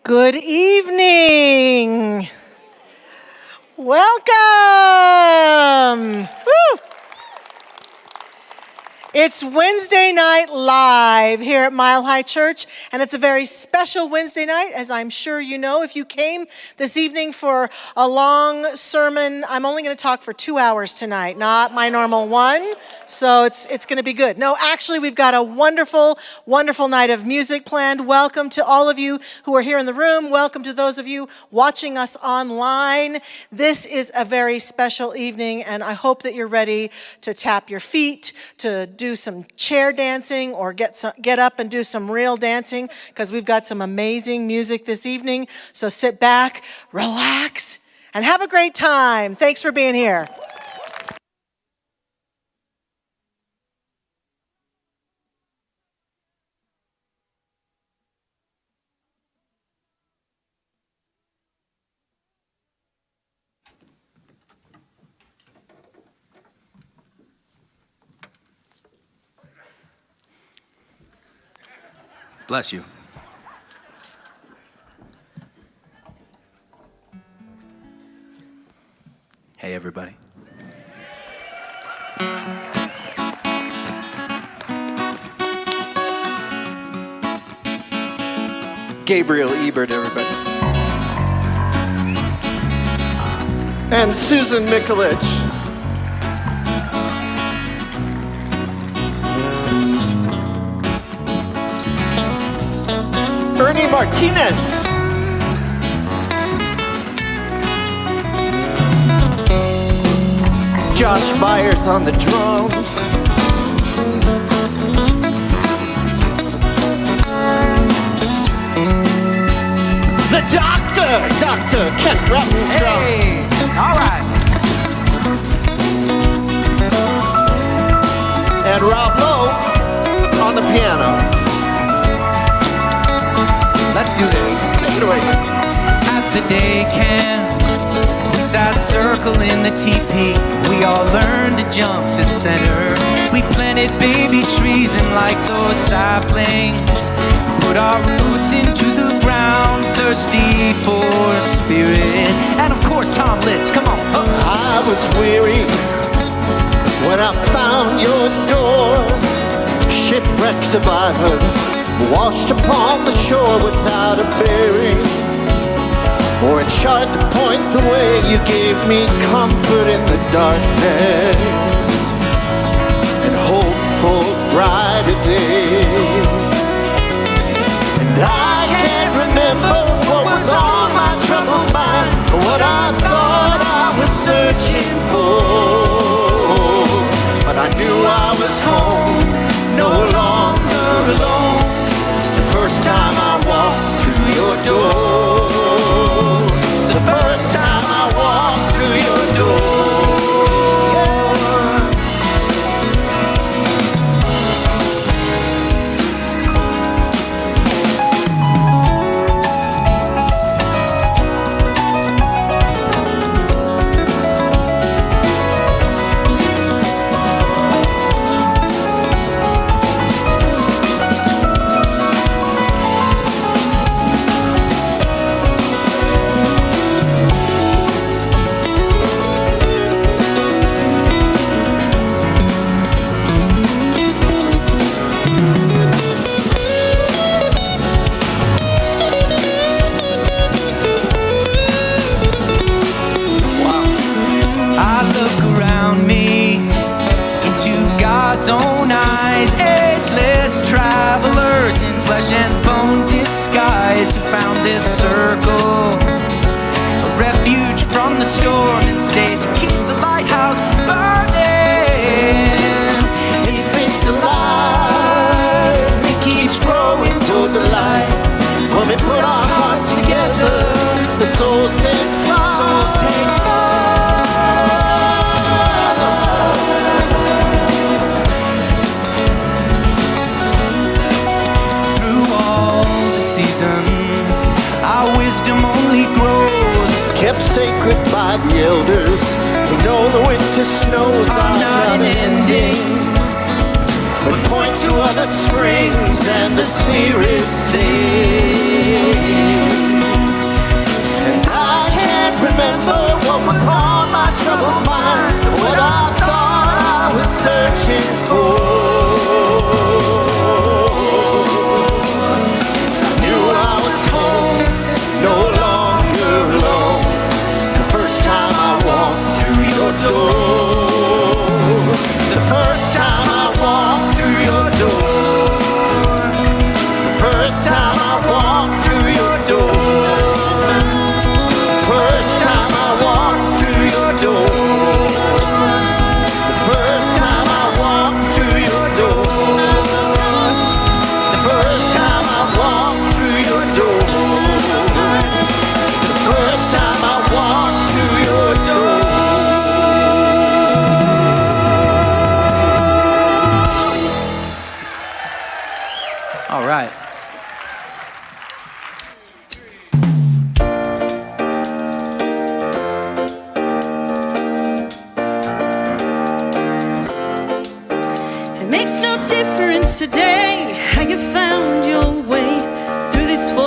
Good evening. Welcome. Woo. It's Wednesday night live here at Mile High Church, and it's a very special Wednesday night, as I'm sure you know. If you came this evening for a long sermon, I'm only going to talk for 2 hours tonight, not my normal one, so it's going to be good. No, actually, we've got a wonderful, wonderful night of music planned. Welcome to all of you who are here in the room. Welcome to those of you watching us online. This is a very special evening, and I hope that you're ready to tap your feet, to do some chair dancing, or get up and do some real dancing, because we've got some amazing music this evening. So sit back, relax, and have a great time. Thanks for being here. Bless you. Hey, everybody. Gabriel, Ebert, everybody. And Susan Mikulich. Ernie Martinez. Josh Byers on the drums. The Doctor, Dr. Kent Rattenstrom. Hey, all right. And Rob Lowe on the piano. Let's do this. Take it away. At the day camp, we sat circle in the teepee. We all learned to jump to center. We planted baby trees, and like those saplings, put our roots into the ground, thirsty for spirit. And of course, Thom Lich, come on. I was weary when I found your door. Shipwrecks have I heard, washed upon the shore without a bearing, or a chart to point the way. You gave me comfort in the darkness and hope for brighter days. And I can't remember what was on my troubled mind, or what I thought I was searching for, but I knew I was home, no longer alone. The first time I walked through your door. The first time I walked through your door. Own eyes, ageless travelers in flesh and bone disguise, who found this circle a refuge from the storm and stayed to keep the lighthouse burning. Anything's alive, it keeps growing toward the light. When we put our hearts together, the souls take flight. Souls take flight. Seasons, our wisdom only grows, kept sacred by the elders who know the winter snows are not an ending, but point to other springs and the spirits sing.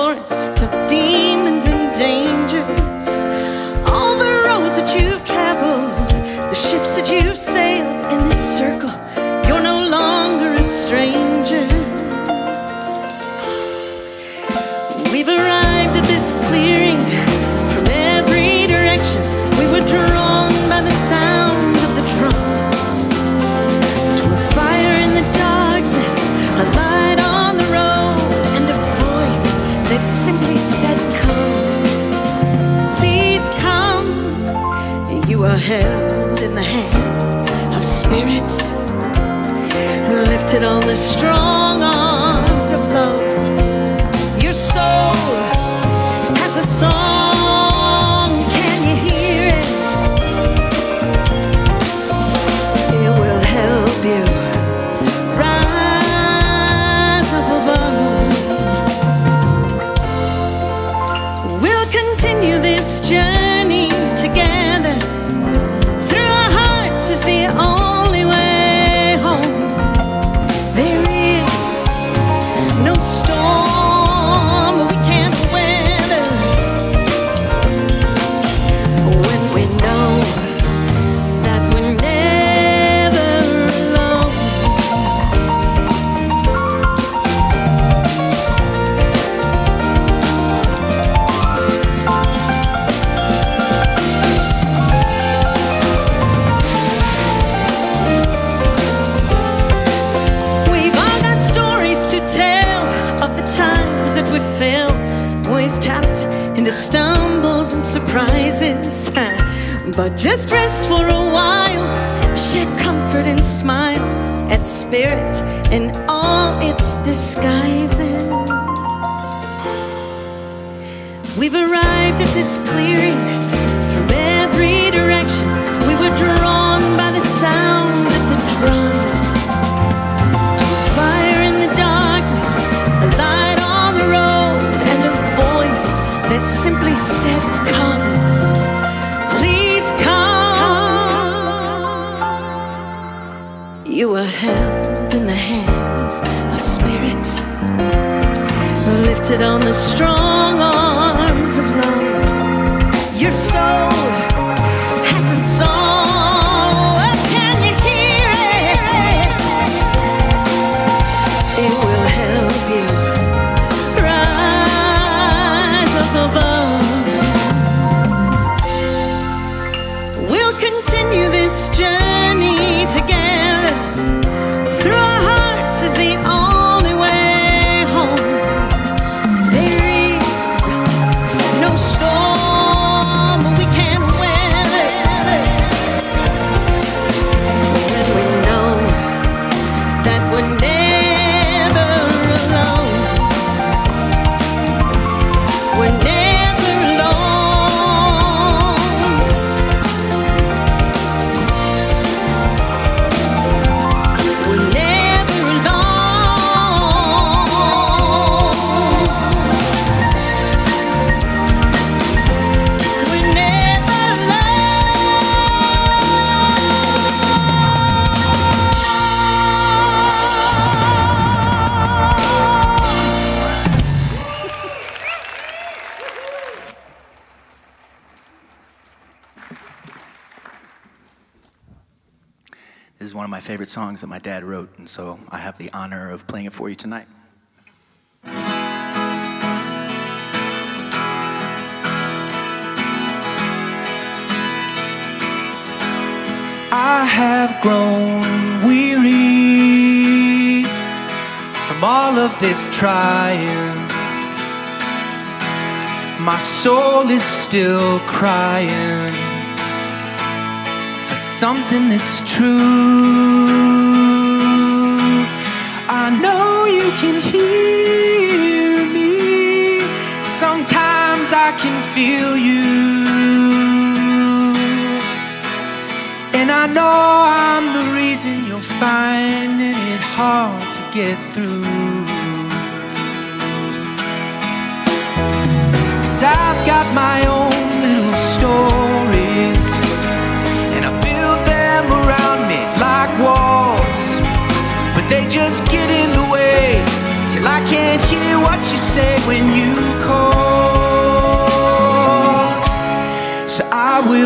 forest of demons and dangers. All the roads that you've traveled, the ships that you've sailed in this circle, you're no longer a stranger. We've arrived at this clearing from every direction. We were drawn by the sound of the drum to a fire in the darkness, a light on the road, and a voice that simply said, "Come, please come." You are held in the hands of spirits, lifted on the strong arms of love. Your soul has a song, can you hear it? It will help you rise up above. We'll continue this journey together. Through our hearts is the only way home. There is no storm we can't weather when we know that we're never alone. We've all got stories to tell of the times that we fell, always tapped into stumbles and surprises. But just rest for a while, share comfort and smile at spirit in all its disguises. We've arrived at this clearing from every direction. We were drawn by the sound of the drum to a fire in the darkness, a light on the road, and a voice that simply said, "Come, please come." You are held in the hands of spirit, lifted on the strong arms of love. Your soul has a song, can you hear it? It will help you rise up above. We'll continue this journey together. Through our hearts is the only way home. There is no storm we can't weather when we know that we're never alone. We're never alone. We're never alone. We're never This is one of my favorite songs that my dad wrote, and so I have the honor of playing it for you tonight. I have grown weary from all of this trying. My soul is still crying for something that's true. I know you can hear me. Sometimes I can feel you. And I know I'm the reason you're finding it hard to get through. 'Cause I've got my own little stories, and I build them around me like walls, but they just get in the way till I can't hear what you say when you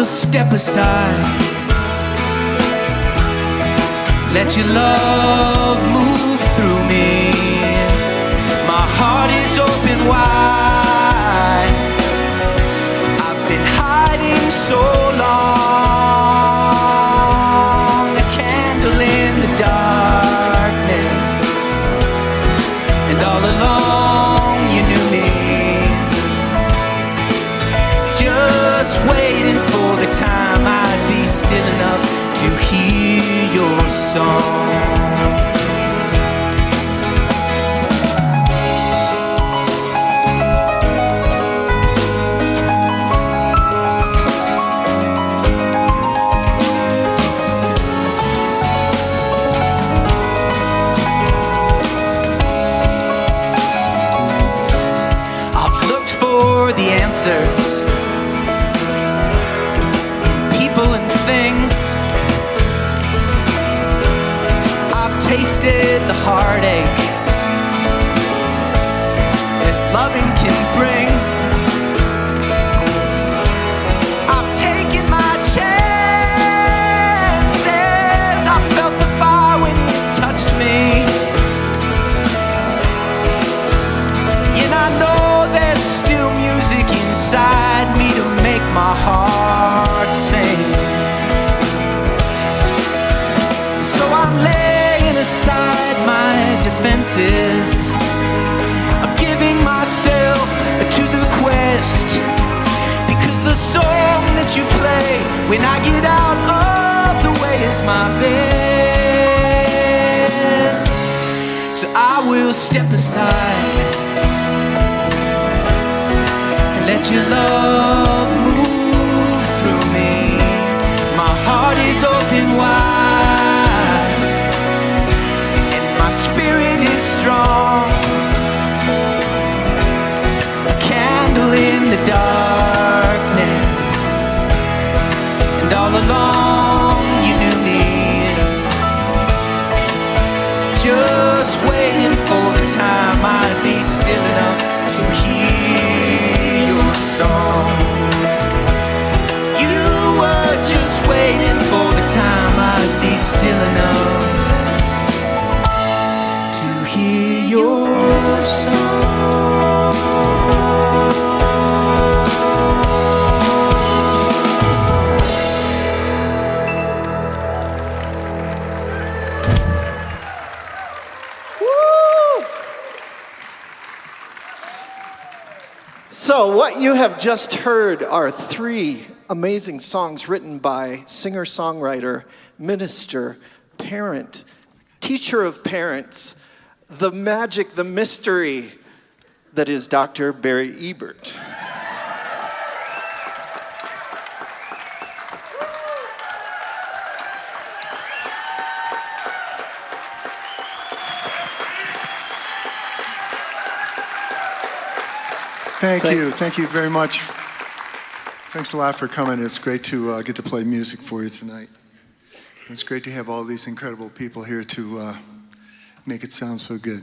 will step aside. Let your love move through me. My heart is open wide. I've been hiding so long, a candle in the darkness, and all along you knew me. Just waiting for the time I'd be still enough to hear your song. I've looked for the answers in people and things. Tasted the heartache that loving can bring. I've taken my chances. I felt the fire when you touched me, and I know there's still music inside me to make my heart sing. So I'm laying aside my defenses. I'm giving myself to the quest, because the song that you play when I get out of the way is my best. So I will step aside and let your love move through me. My heart is open wide, my spirit is strong, a candle in the darkness, and all along you knew me. Just waiting for the time I'd be still enough to hear your song. You were just waiting for the time I'd be still enough hear your song. Woo! So what you have just heard are 3 amazing songs written by singer-songwriter, minister, parent, teacher of parents, the magic, the mystery that is Dr. Barry Ebert. Thank you very much. Thanks a lot for coming. It's great to get to play music for you tonight. It's great to have all these incredible people here to make it sound so good.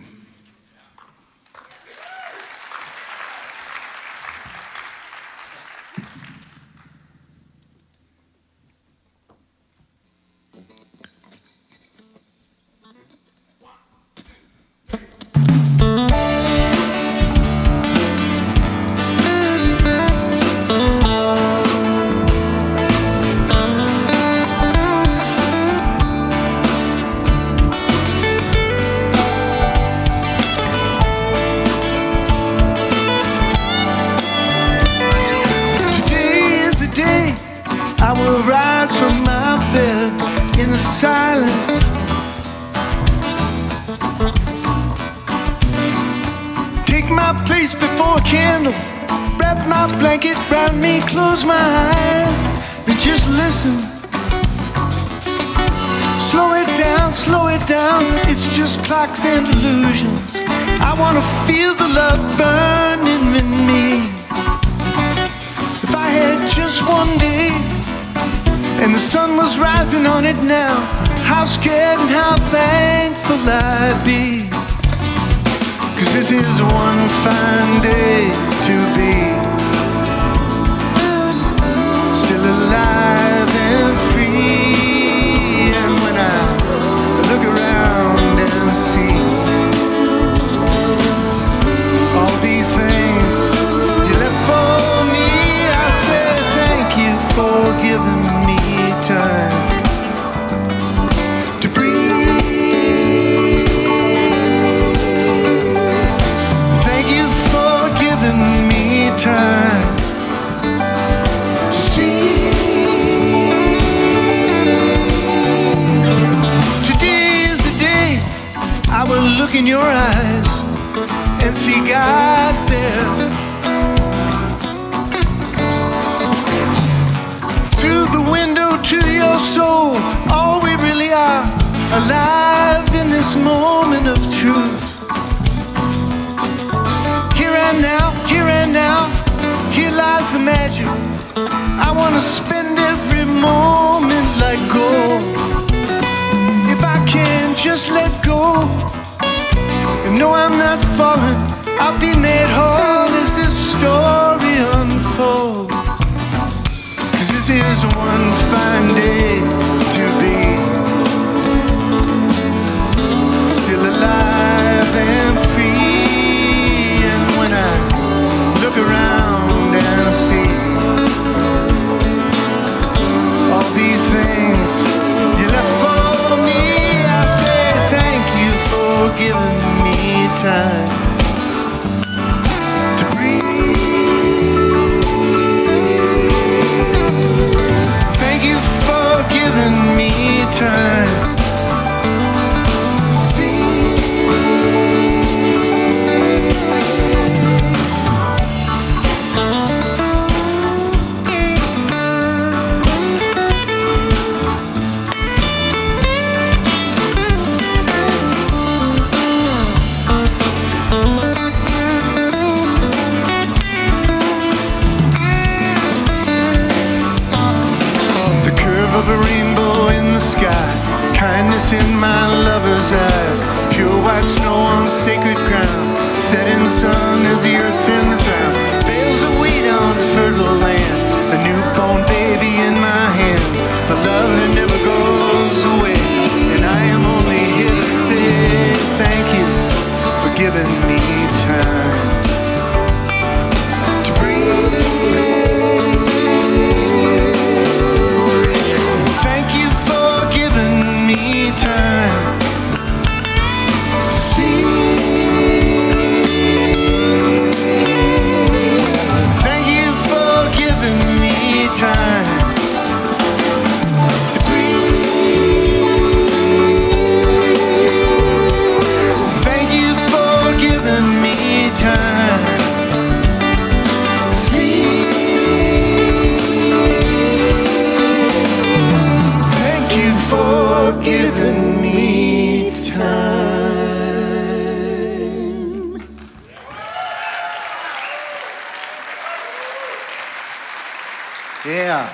Silence. Take my place before a candle. Wrap my blanket round me. Close my eyes and just listen. Slow it down. It's just clocks and illusions. I wanna feel the love burning in me. If I had just one day and the sun was rising on it now, how scared and how thankful I'd be. 'Cause this is one fine day to be still alive. as he got there. Through the window to your soul, all we really are, alive in this moment of truth. Here and now, here lies the magic. I want to spend every moment like gold. If I can just let go and know I'm not falling, I'll be made whole as this story unfolds. 'Cause this is one fine day to be still alive and free. And when I look around and see all these things you left for me, I say thank you for giving me time to breathe. Thank you for giving me time. Of a rainbow in the sky, kindness in my lover's eyes, pure white snow on sacred ground, setting sun as the earth turns round, bales of wheat on fertile land, a newborn baby in my hands, a love that never goes away, and I am only here to say thank you for giving me time to breathe. Time. See, thank you for giving me time to breathe. Thank you for giving me time. See, thank you for giving me time. Yeah.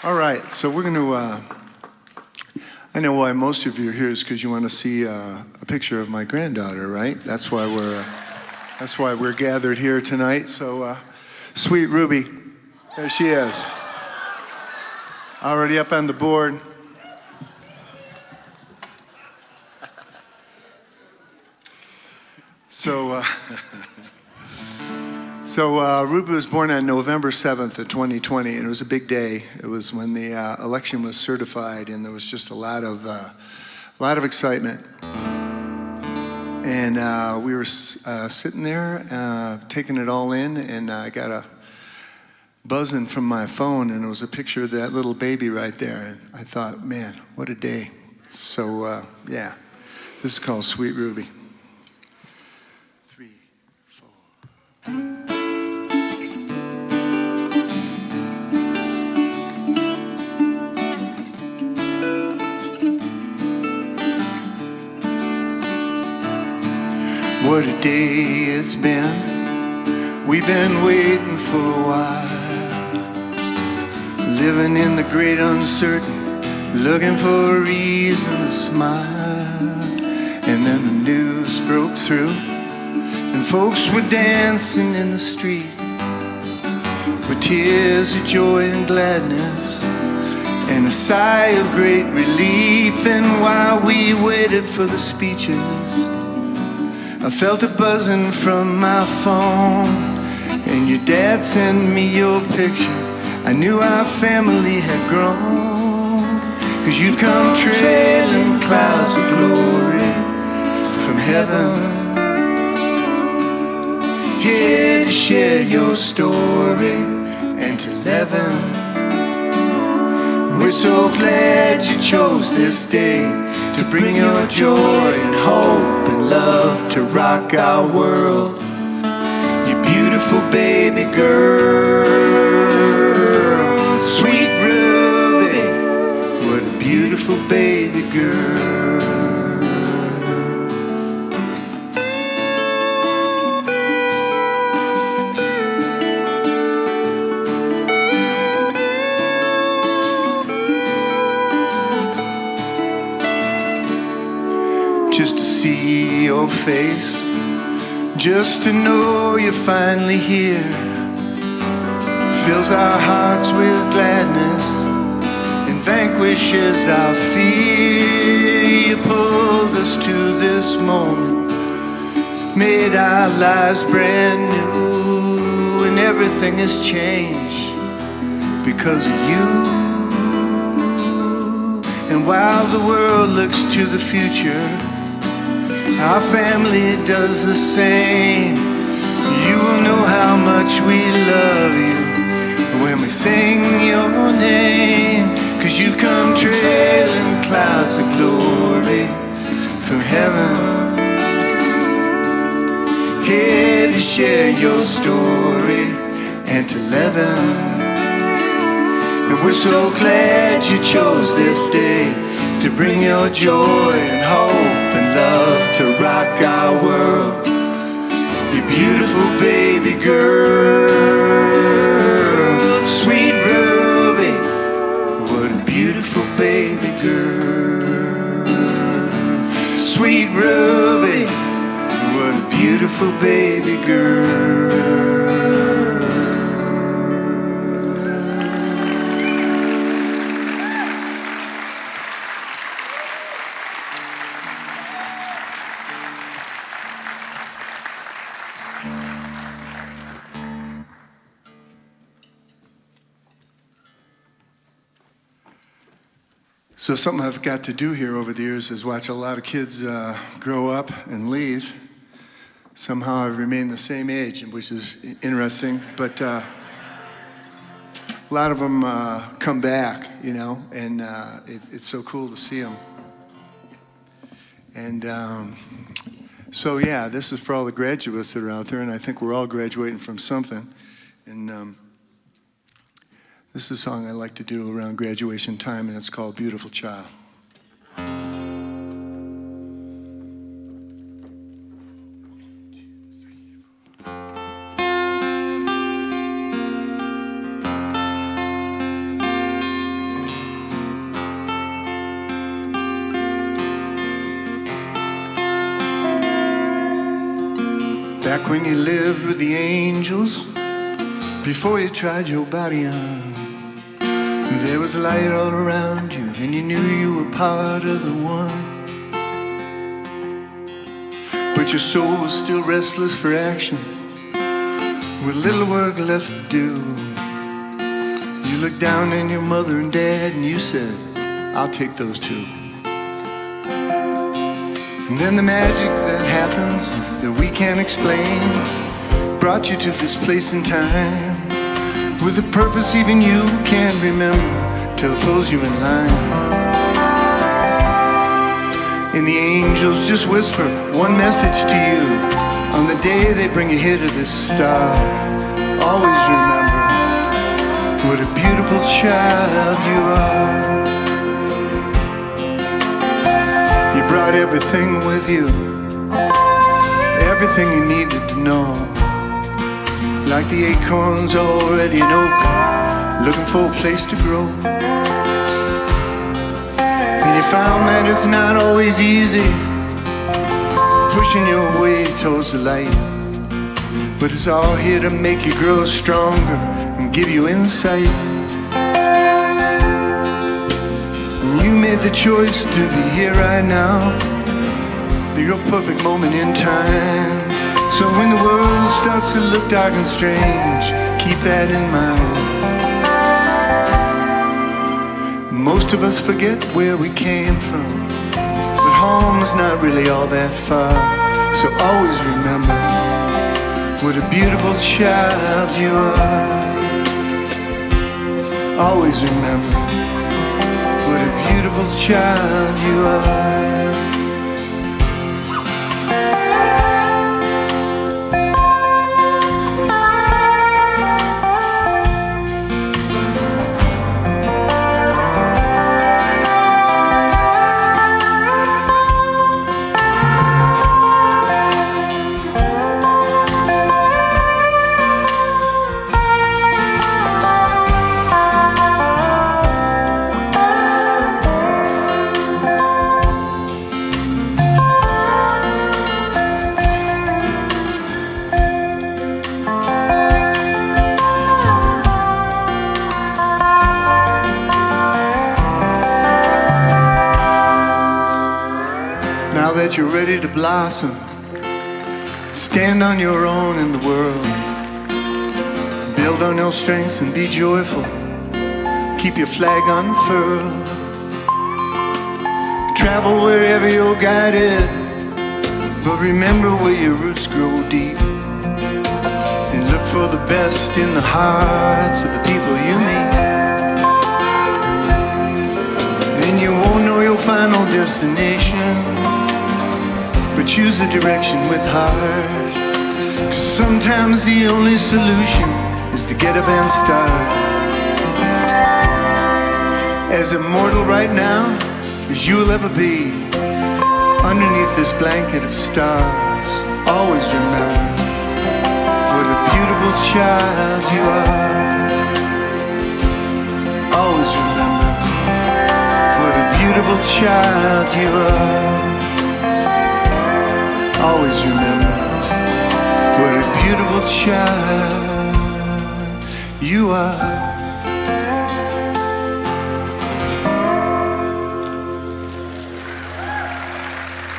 All right, so we're going to, I know why most of you are here is because you want to see a picture of my granddaughter, right? That's why we're gathered here tonight. So, sweet Ruby, there she is. Already up on the board. So Ruby was born on November 7th of 2020, and it was a big day. It was when the election was certified, and there was just a lot of excitement. And we were sitting there, taking it all in, and I got a buzzing from my phone, and it was a picture of that little baby right there. And I thought, man, what a day. So, yeah, this is called Sweet Ruby. 3, 4. What a day it's been. We've been waiting for a while. Living in the great uncertain, looking for a reason to smile. And then the news broke through, and folks were dancing in the street with tears of joy and gladness and a sigh of great relief. And while we waited for the speeches, I felt a buzzing from my phone, and your dad sent me your picture. I knew our family had grown, 'cause you've come trailing clouds of glory from heaven, here to share your story and to leaven. We're so glad you chose this day to bring your joy and hope and love to rock our world. You beautiful baby girl, sweet Ruby, what a beautiful baby girl. Just to see your face, just to know you're finally here, fills our hearts with gladness and vanquishes our fear. You pulled us to this moment, made our lives brand new, and everything has changed because of you. And while the world looks to the future, our family does the same. You will know how much we love you when we sing your name. 'Cause you've come trailing clouds of glory from heaven, here to share your story and to leaven. And we're so glad you chose this day to bring your joy and hope and love to rock our world. You beautiful baby girl, sweet Ruby, what a beautiful baby girl. Sweet Ruby, what a beautiful baby girl. So something I've got to do here over the years is watch a lot of kids grow up and leave. Somehow I've remained the same age, which is interesting. But a lot of them come back, you know, and it's so cool to see them. And so, yeah, this is for all the graduates that are out there, and I think we're all graduating from something. And this is a song I like to do around graduation time, and it's called Beautiful Child. Back when you lived with the angels, before you tried your body on, there was light all around you, and you knew you were part of the one. But your soul was still restless for action, with little work left to do. You looked down at your mother and dad, and you said, I'll take those two. And then the magic that happens that we can't explain brought you to this place in time, with a purpose even you can't remember till it pulls you in line. And the angels just whisper one message to you on the day they bring you here to this star. Always remember what a beautiful child you are. You brought everything with you, everything you needed to know. Like the acorns already in oak, looking for a place to grow. And you found that it's not always easy, pushing your way towards the light. But it's all here to make you grow stronger and give you insight. And you made the choice to be here right now, your perfect moment in time. So when the world starts to look dark and strange, keep that in mind. Most of us forget where we came from, but home's not really all that far. So always remember what a beautiful child you are. Always remember what a beautiful child you are. that you're ready to blossom. Stand on your own in the world. Build on your strengths and be joyful. Keep your flag unfurled. Travel wherever you're guided, but remember where your roots grow deep. And look for the best in the hearts of the people you meet. Then you won't know your final destination, but choose a direction with heart. 'Cause sometimes the only solution is to get up and start. As immortal right now as you'll ever be, underneath this blanket of stars, always remember what a beautiful child you are. Always remember what a beautiful child you are. Always remember what a beautiful child you are.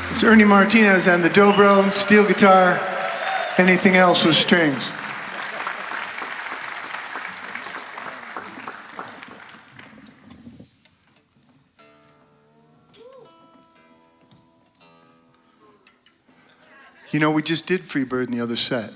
It's Ernie Martinez on the dobro, steel guitar, anything else with strings. You know, we just did Freebird in the other set.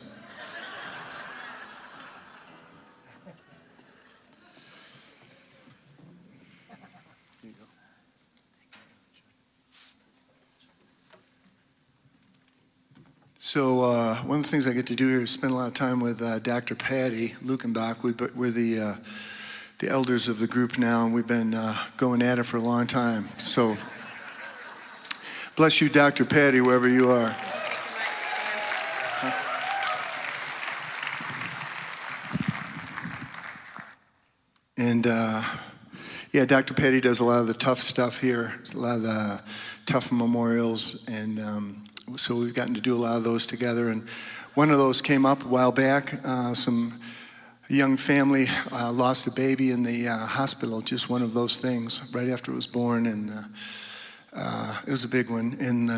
So one of the things I get to do here is spend a lot of time with Dr. Patty Lukenbach. We're the elders of the group now, and we've been going at it for a long time. So bless you, Dr. Patty, wherever you are. And yeah, Dr. Patty does a lot of the tough stuff here, a lot of the tough memorials, and so we've gotten to do a lot of those together. And one of those came up a while back. A young family lost a baby in the hospital, just one of those things, right after it was born, and it was a big one. And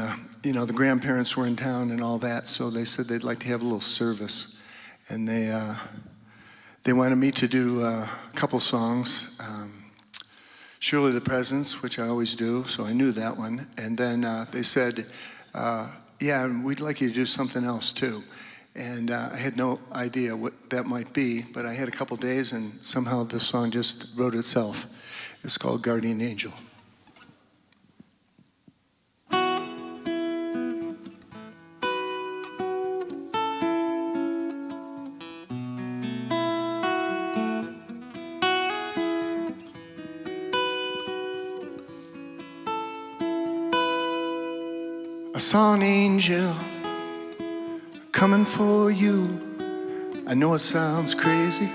you know, the grandparents were in town and all that, so they said they'd like to have a little service, and they wanted me to do a couple songs. Surely the Presence, which I always do, so I knew that one. And then they said, yeah, and we'd like you to do something else too. And I had no idea what that might be, but I had a couple days, and somehow this song just wrote itself. It's called Guardian Angel. I saw an angel coming for you. I know it sounds crazy,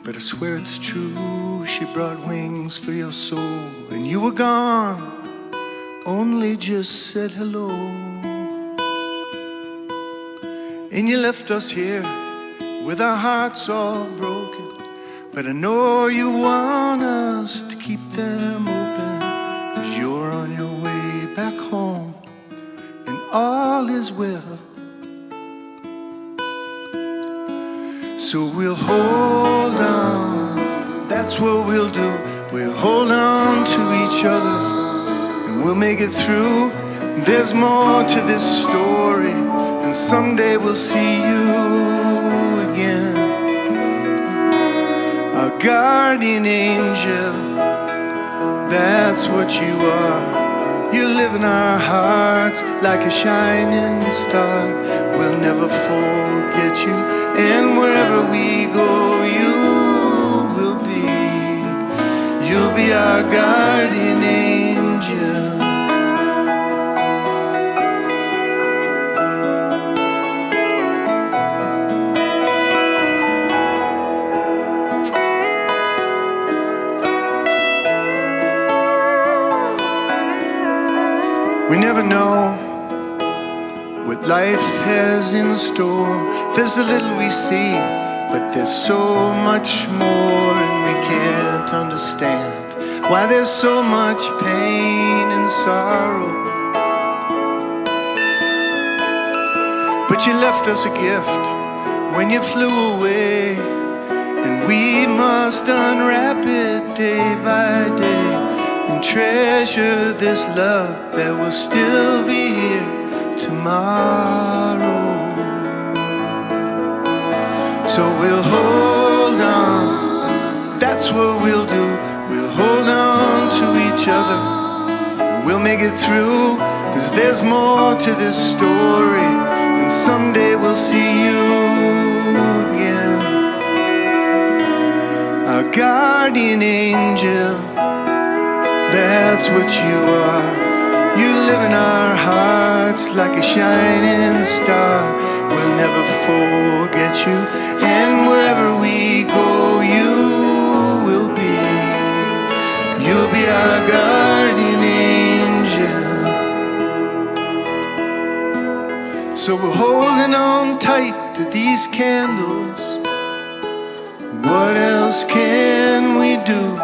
but I swear it's true. She brought wings for your soul, and you were gone, only just said hello. And you left us here with our hearts all broken, but I know you want us to keep them open, 'cause you're on your way back home, and all is well. So we'll hold on, that's what we'll do. We'll hold on to each other, and we'll make it through. There's more to this story, and someday we'll see you again. Our guardian angel, that's what you are. You live in our hearts like a shining star. We'll never forget you, and wherever we go, you will be. You'll be our guardian angel. We never know what life has in store. There's a little we see, but there's so much more, and we can't understand why there's so much pain and sorrow. But you left us a gift when you flew away, and we must unwrap it day by day and treasure this love that will still be here tomorrow. So we'll hold on, that's what we'll do. We'll hold on to each other, we'll make it through, 'cause there's more to this story, and someday we'll see you again. Our guardian angel, that's what you are. You live in our hearts like a shining star. We'll never forget you, and wherever we go, you will be. You'll be our guardian angel. So we're holding on tight to these candles. What else can we do?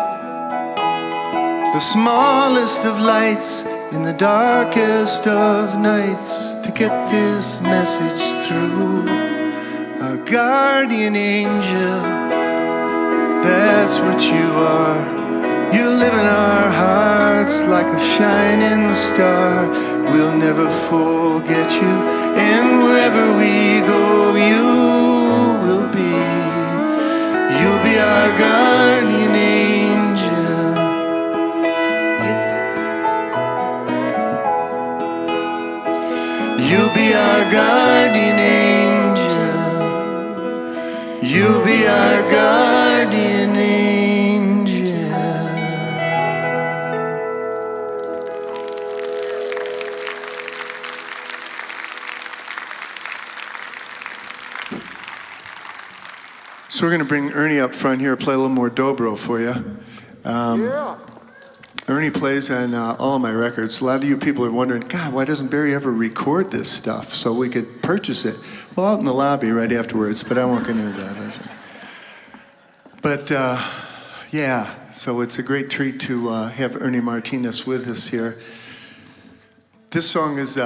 The smallest of lights in the darkest of nights to get this message through. Our guardian angel, that's what you are. You live in our hearts like a shining star. We'll never forget you, and wherever we go, you will be. You'll be our guardian angel. You'll be our guardian angel. You'll be our guardian angel. So we're going to bring Ernie up front here, play a little more dobro for you. Ernie plays on all of my records. A lot of you people are wondering, God, why doesn't Barry ever record this stuff so we could purchase it? Well, out in the lobby right afterwards, but I won't get into that. But yeah, so it's a great treat to have Ernie Martinez with us here. This song is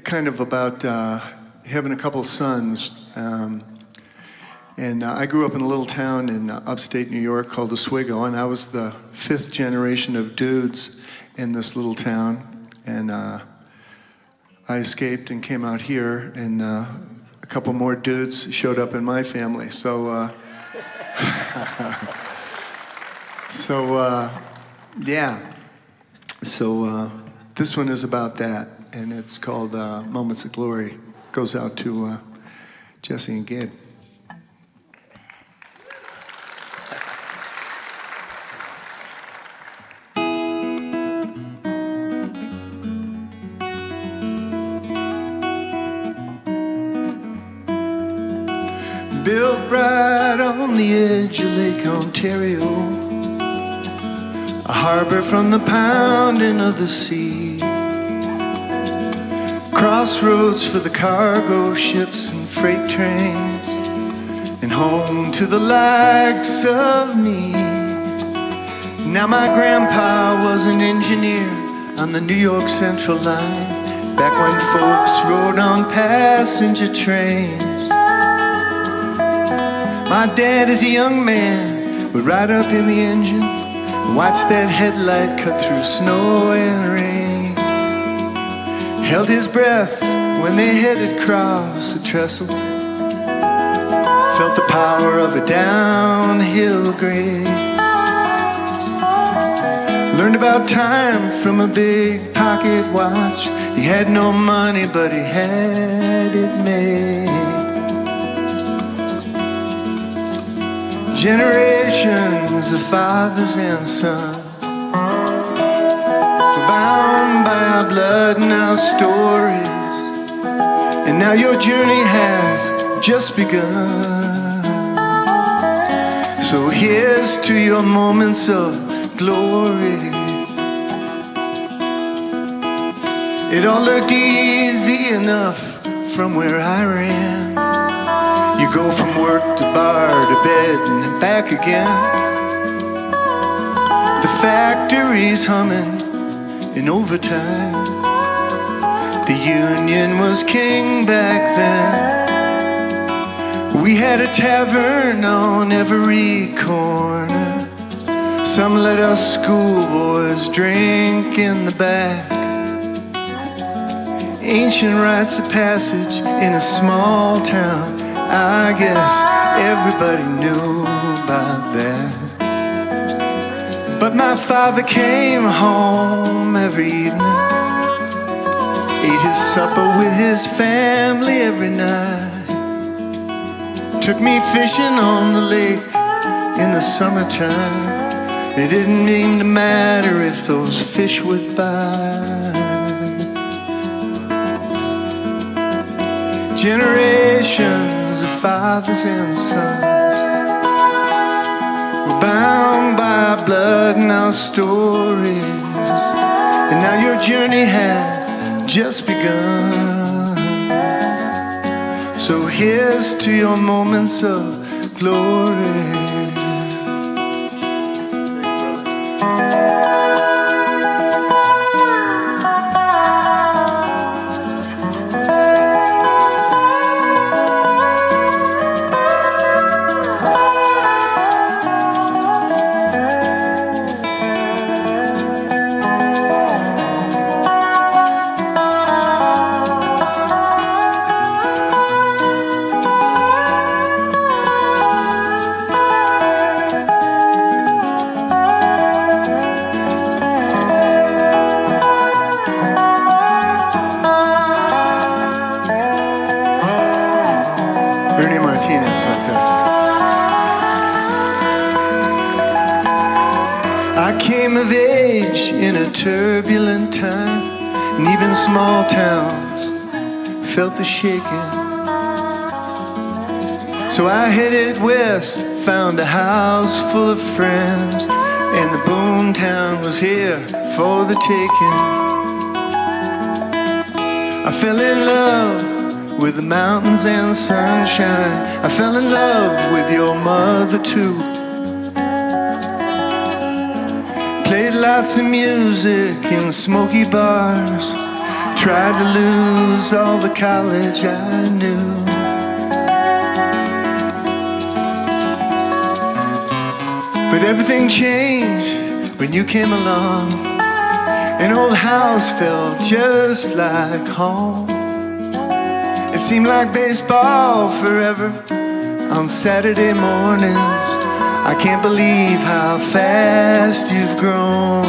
kind of about having a couple sons. And I grew up in a little town in upstate New York called Oswego, and I was the 5th generation of dudes in this little town. And I escaped and came out here, and a couple more dudes showed up in my family. So, yeah. So this one is about that, and it's called Moments of Glory. Goes out to Jesse and Gabe. Built right on the edge of Lake Ontario, a harbor from the pounding of the sea, crossroads for the cargo ships and freight trains, and home to the likes of me. Now my grandpa was an engineer on the New York Central line, back when folks rode on passenger trains. My dad, as a young man, would ride up in the engine and watch that headlight cut through snow and rain. Held his breath when they headed across the trestle, felt the power of a downhill grade. Learned about time from a big pocket watch. He had no money, but he had it made. Generations of fathers and sons were bound by our blood and our stories, and now your journey has just begun. So here's to your moments of glory. It all looked easy enough from where I ran. You go from work to bar to bed and then back again. The factory's humming in overtime. The Union was king back then. We had a tavern on every corner. Some let us schoolboys drink in the back. Ancient rites of passage in a small town. I guess everybody knew about that. But my father came home every evening, ate his supper with his family every night. Took me fishing on the lake in the summertime. It didn't seem to matter if those fish would bite. Generations of fathers and sons were bound by blood and our stories. And now your journey has just begun. So here's to your moments of glory. Ernie Martinez right there. I came of age in a turbulent time, and even small towns felt the shaking. So I headed west, found a house full of friends, and the boom town was here for the taking. I fell in love with the mountains and sunshine. I fell in love with your mother too. Played lots of music in smoky bars. Tried to lose all the college I knew. But everything changed when you came along. An old house felt just like home. It seemed like baseball forever on Saturday mornings. I can't believe how fast you've grown.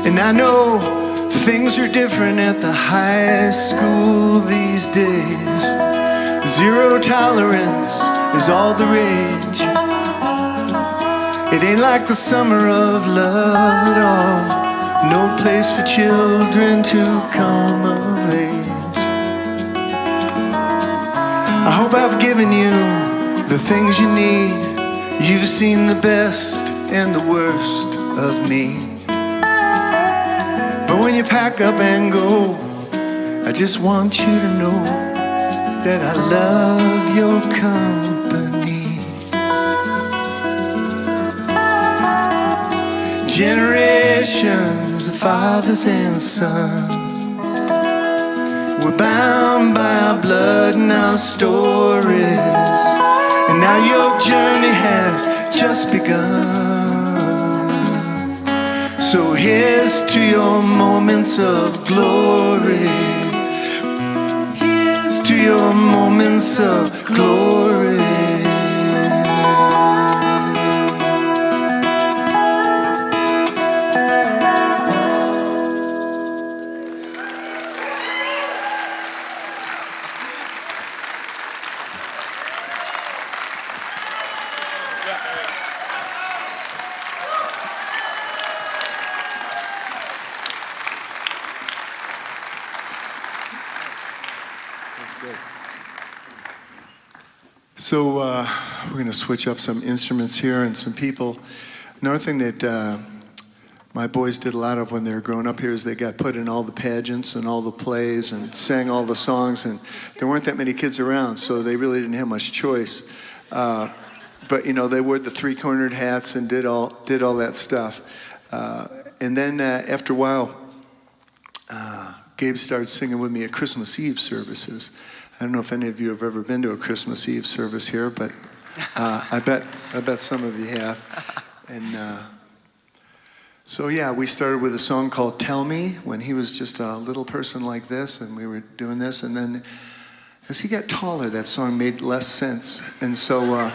And I know things are different at the high school these days. Zero tolerance is all the rage. It ain't like the summer of love at all. No place for children to come of age. I hope I've given you the things you need. You've seen the best and the worst of me. But when you pack up and go, I just want you to know that I love your company. Generations of fathers and sons were bound by our blood and our stories. And now your journey has just begun. So here's to your moments of glory. Here's to your moments of glory. So we're going to switch up some instruments here and some people. Another thing that my boys did a lot of when they were growing up here is they got put in all the pageants and all the plays and sang all the songs, and there weren't that many kids around, so they really didn't have much choice. But you know, they wore the three-cornered hats and did all that stuff. And then after a while, Gabe started singing with me at Christmas Eve services. I don't know if any of you have ever been to a Christmas Eve service here, but I bet some of you have. And so yeah, we started with a song called "Tell Me" when he was just a little person like this, and we were doing this. And then as he got taller, that song made less sense. And so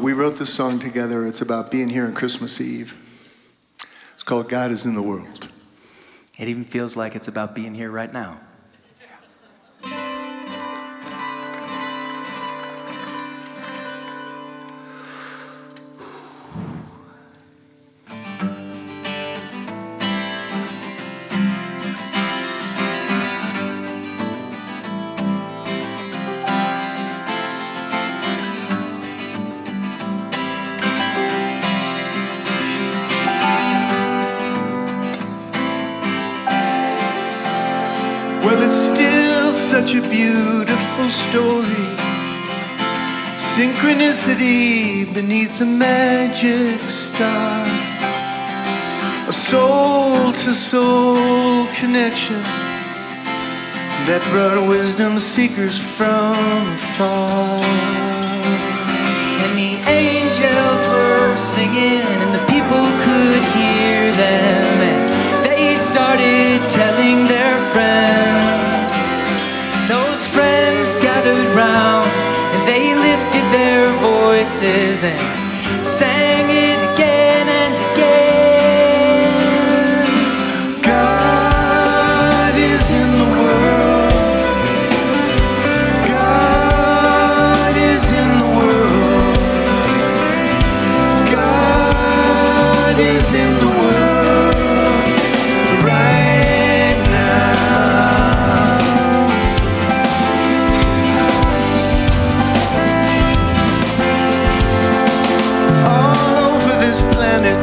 we wrote this song together. It's about being here on Christmas Eve. It's called "God Is in the World." It even feels like it's about being here right now. Well, it's still such a beautiful story. Synchronicity beneath the magic star. A soul-to-soul connection that brought wisdom seekers from afar. And the angels were singing and the people could hear them, and they started telling their friends. Those friends gathered round and they lifted their voices and sang it again and again. God is in the world. God is in the world. God is in the world right now. All over this planet,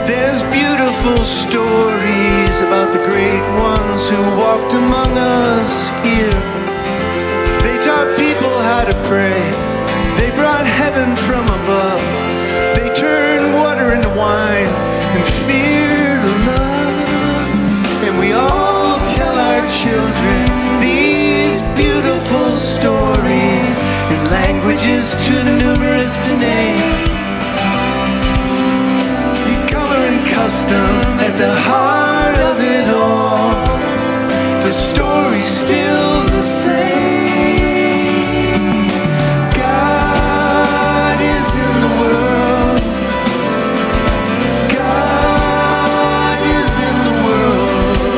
there's beautiful stories about the great ones who walked among us here. They taught people how to pray. They brought heaven from above. They turned water into wine and fear to love. And we all tell our children these beautiful stories in languages too numerous to name. Color and custom at the heart of it all. The story's still the same. God is in the world. God is in the world.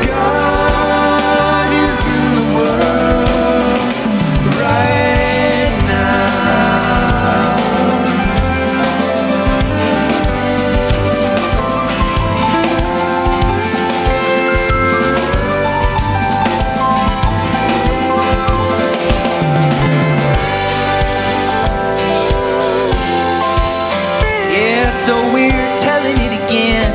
God is in the world right now. So we're telling it again,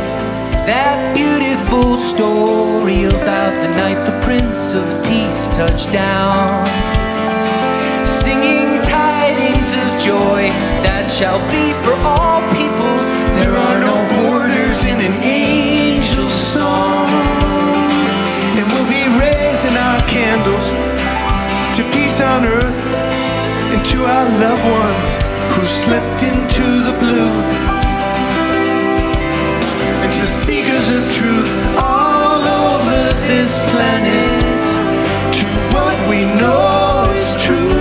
that beautiful story about the night the Prince of Peace touched down, singing tidings of joy that shall be for all people. There are no borders in an angel's song. And we'll be raising our candles to peace on earth and to our loved ones who slipped into the blue. And to seekers of truth all over this planet, to what we know is true.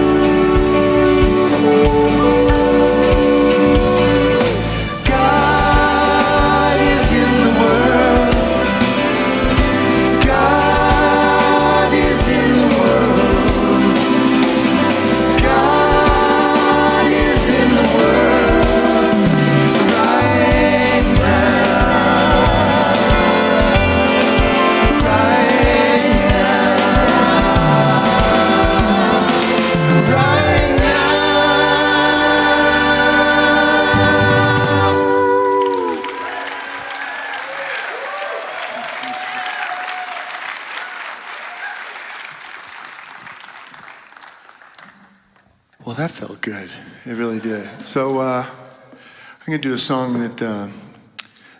God is in the world. God is in the world. God is in the world right now. Well, that felt good. It really did. So I'm going to do a song that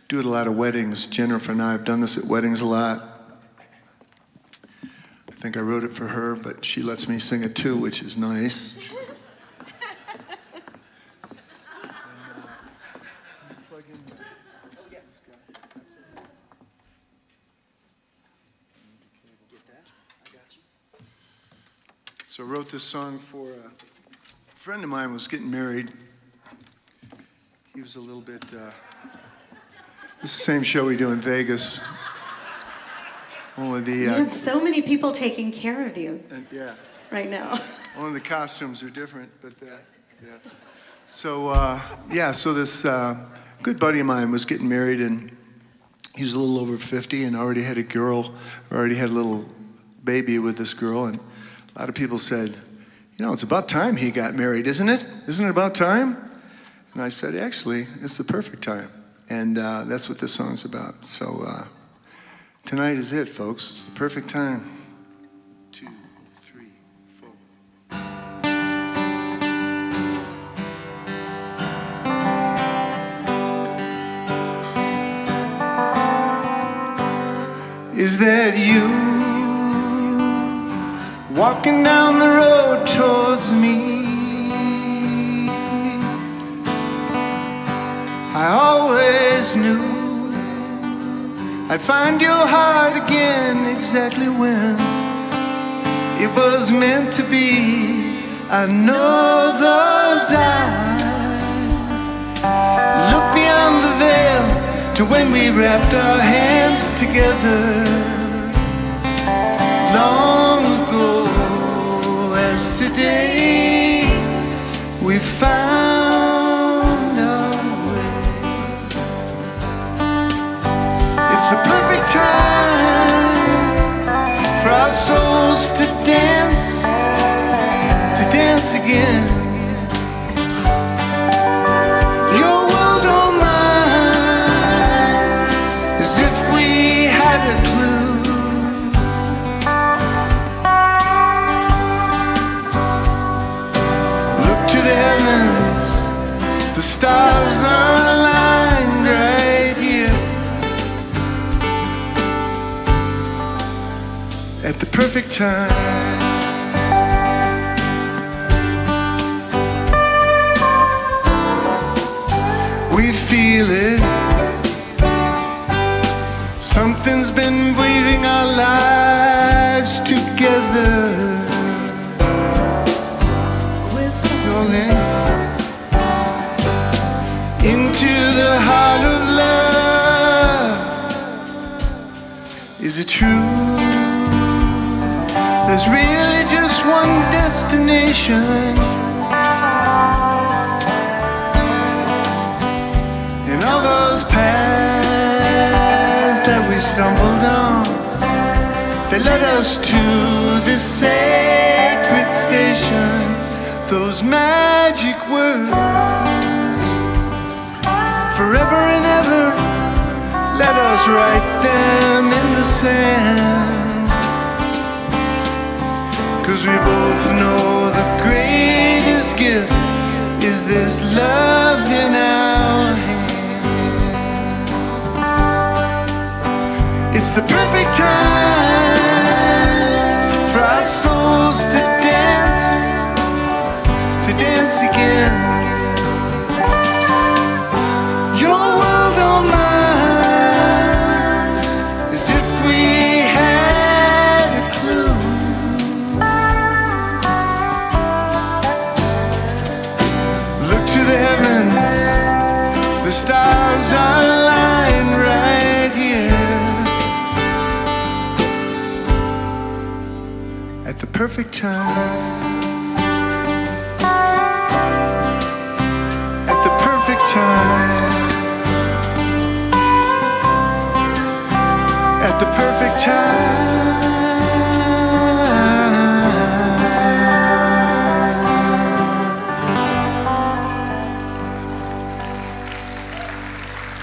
do at a lot of weddings. Jennifer and I have done this at weddings a lot. I think I wrote it for her, but she lets me sing it too, which is nice. So I wrote this song for a friend of mine was getting married. He was a little bit, this is the same show we do in Vegas. Only the... You have so many people taking care of you yeah. right now. Only the costumes are different, but yeah. So, so this good buddy of mine was getting married, and he was a little over 50 and already had a little baby with this girl, and a lot of people said, it's about time he got married, isn't it? Isn't it about time? And I said, actually, it's the perfect time. And that's what this song's about. So tonight is it, folks. It's the perfect time. 2, 3, 4. Is that you? Walking down the road towards me, I always knew I'd find your heart again exactly when it was meant to be. I know those eyes look beyond the veil to when we wrapped our hands together long ago. As today we found our way. It's the perfect time for our souls to dance again. Your world, oh mine, as if we had a clue. The stars are aligned right here at the perfect time. We feel it. Something's been weaving our lives together. Into the heart of love. Is it true? There's really just one destination, and all those paths that we stumbled on, they led us to this sacred station. Those magic words, forever and ever, let us write them in the sand. 'Cause we both know the greatest gift is this love in our hand. It's the perfect time for our souls to dance again. Your world, oh mine, as if we had a clue. Look to the heavens, the stars are aligned right here at the perfect time. At the perfect time.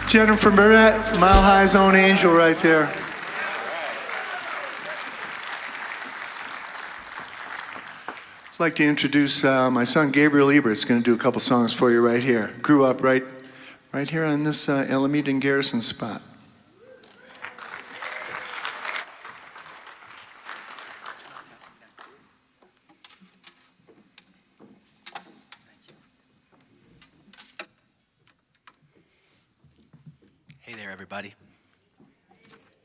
Jennifer Burnett, Mile High's own angel right there. I'd like to introduce my son Gabriel Ebert. Is going to do a couple songs for you right here. Grew up right right here on this Alameda and Garrison spot. Hey there, everybody.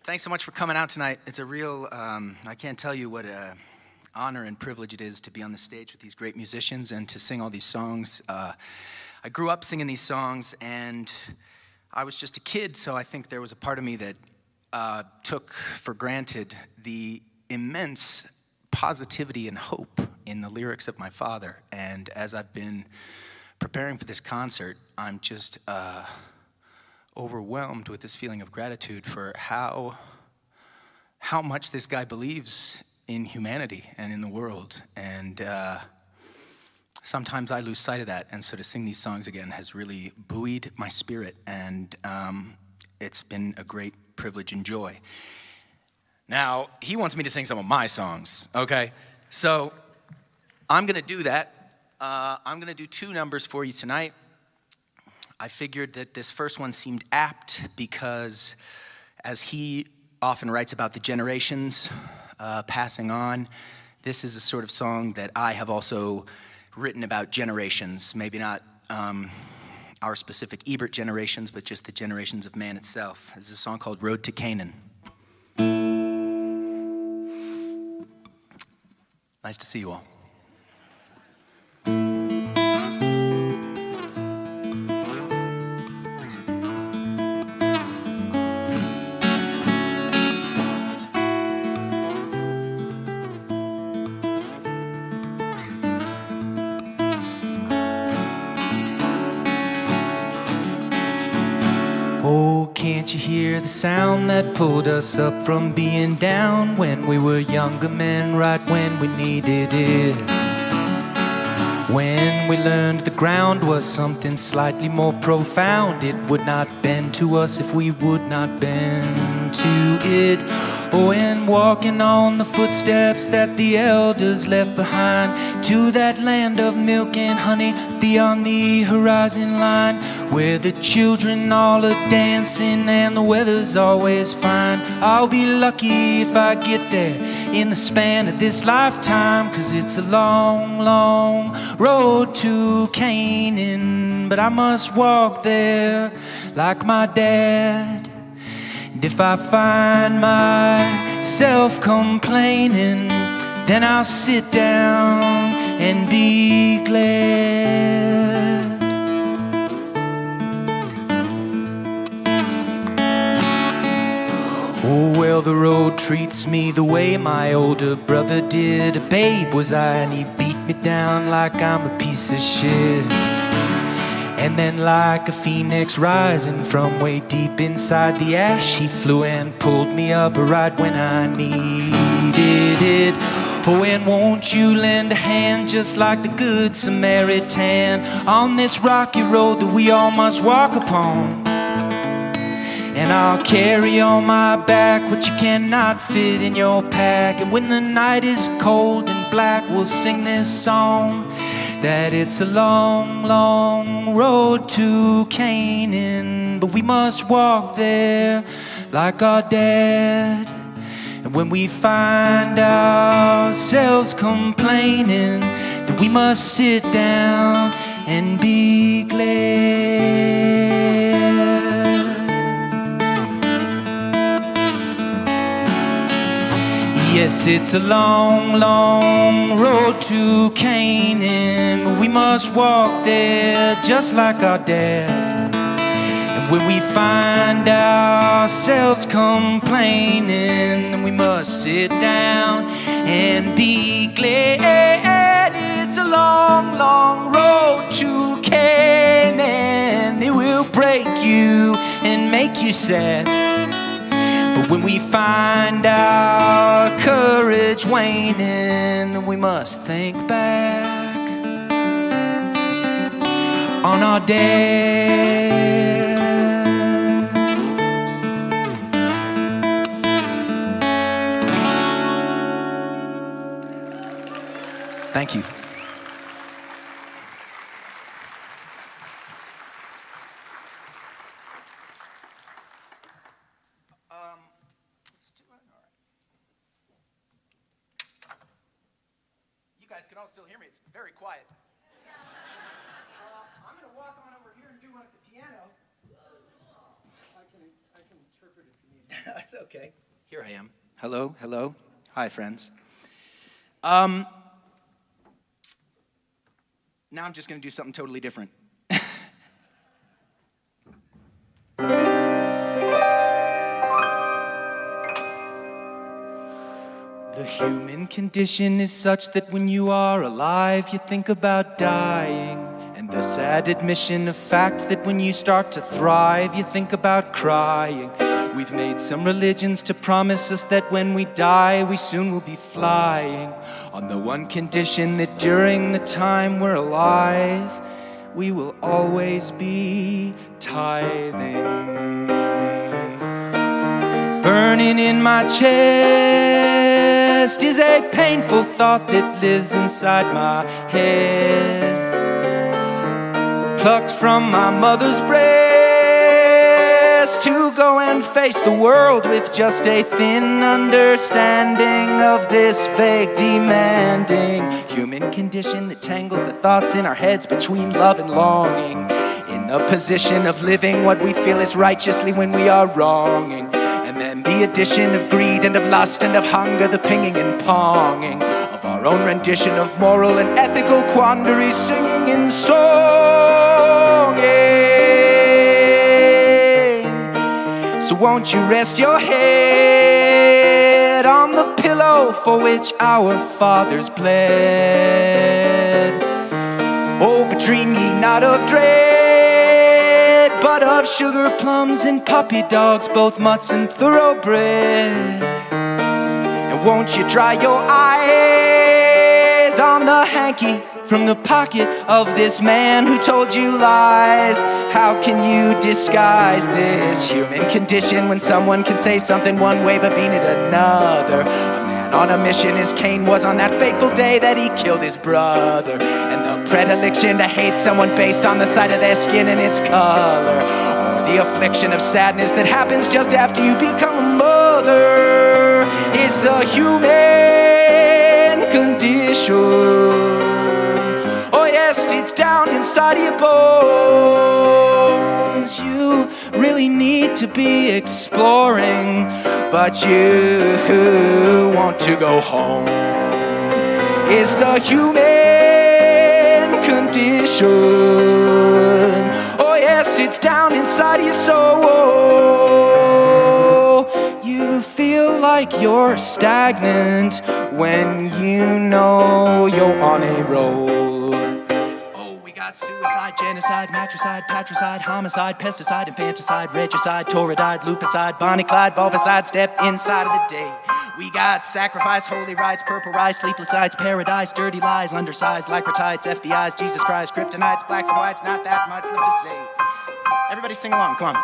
Thanks so much for coming out tonight. It's a real, I can't tell you what an honor and privilege it is to be on the stage with these great musicians and to sing all these songs. I grew up singing these songs, and I was just a kid, so I think there was a part of me that took for granted the immense positivity and hope in the lyrics of my father. And as I've been preparing for this concert, I'm just overwhelmed with this feeling of gratitude for how much this guy believes in humanity and in the world. And sometimes I lose sight of that, and so to sing these songs again has really buoyed my spirit, and it's been a great privilege and joy. Now, he wants me to sing some of my songs, okay? So I'm gonna do that. I'm gonna do 2 numbers for you tonight. I figured that this first one seemed apt because, as he often writes about the generations passing on, this is a sort of song that I have also written about generations, maybe not our specific Ebert generations, but just the generations of man itself. This is a song called Road to Canaan. Nice to see you all. Oh, can't you hear the sound that pulled us up from being down when we were younger men, right when we needed it? When we learned the ground was something slightly more profound, it would not bend to us if we would not bend to it. Oh, and walking on the footsteps that the elders left behind, to that land of milk and honey beyond the horizon line, where the children all are dancing and the weather's always fine. I'll be lucky if I get there in the span of this lifetime, 'cause it's a long, long road to Canaan, but I must walk there like my dad. And if I find myself complaining, then I'll sit down and be glad. Oh, well, the road treats me the way my older brother did. A babe was I, and he beat me down like I'm a piece of shit. And then like a phoenix rising from way deep inside the ash, he flew and pulled me up right when I needed it. Oh, and won't you lend a hand just like the good Samaritan on this rocky road that we all must walk upon? And I'll carry on my back what you cannot fit in your pack. And when the night is cold and black, we'll sing this song, that it's a long, long road to Canaan, but we must walk there like our dad. And when we find ourselves complaining, then we must sit down and be glad. Yes, it's a long, long road to Canaan, but we must walk there just like our dad. And when we find ourselves complaining, then we must sit down and be glad. It's a long, long road to Canaan. It will break you and make you sad. But when we find our courage waning, then we must think back on our dad. Thank you. can all still hear me. It's very quiet. I'm going to walk on over here and do one at the piano. I can interpret it for you. That's okay. Here I am. Hello, hello. Hi, friends. Now I'm just going to do something totally different. The human condition is such that when you are alive, you think about dying. And the sad admission of fact that when you start to thrive, you think about crying. We've made some religions to promise us that when we die, we soon will be flying. On the one condition that during the time we're alive, we will always be tithing. Burning in my chest is a painful thought that lives inside my head. Plucked from my mother's breast to go and face the world with just a thin understanding of this vague demanding human condition that tangles the thoughts in our heads between love and longing. In the position of living what we feel is righteously when we are wronging. And then the addition of greed and of lust and of hunger, the pinging and ponging of our own rendition of moral and ethical quandaries, singing and songing. So won't you rest your head on the pillow for which our fathers bled? Oh, but dream ye not of dread, but of sugar plums and puppy dogs, both mutts and thoroughbred. And won't you dry your eyes on the hanky from the pocket of this man who told you lies? How can you disguise this human condition when someone can say something one way but mean it another? A man on a mission as Cain was on that fateful day that he killed his brother. And the predilection to hate someone based on the sight of their skin and its color, or the affliction of sadness that happens just after you become a mother, is the human condition. Oh yes, it's down inside of your bones. You really need to be exploring, but you want to go home. Is the human condition. Oh yes, it's down inside of your soul. You feel like you're stagnant when you know you're on a roll. Suicide, genocide, matricide, patricide, homicide, pesticide, infanticide, regicide, torridide, lupicide, Bonnie Clyde, vulpicide, step inside of the day. We got sacrifice, holy rites, purple rice, sleepless nights, paradise, dirty lies, undersized, lycrotides, FBI's, Jesus Christ, kryptonites, blacks and whites, not that much left to say. Everybody sing along, come on.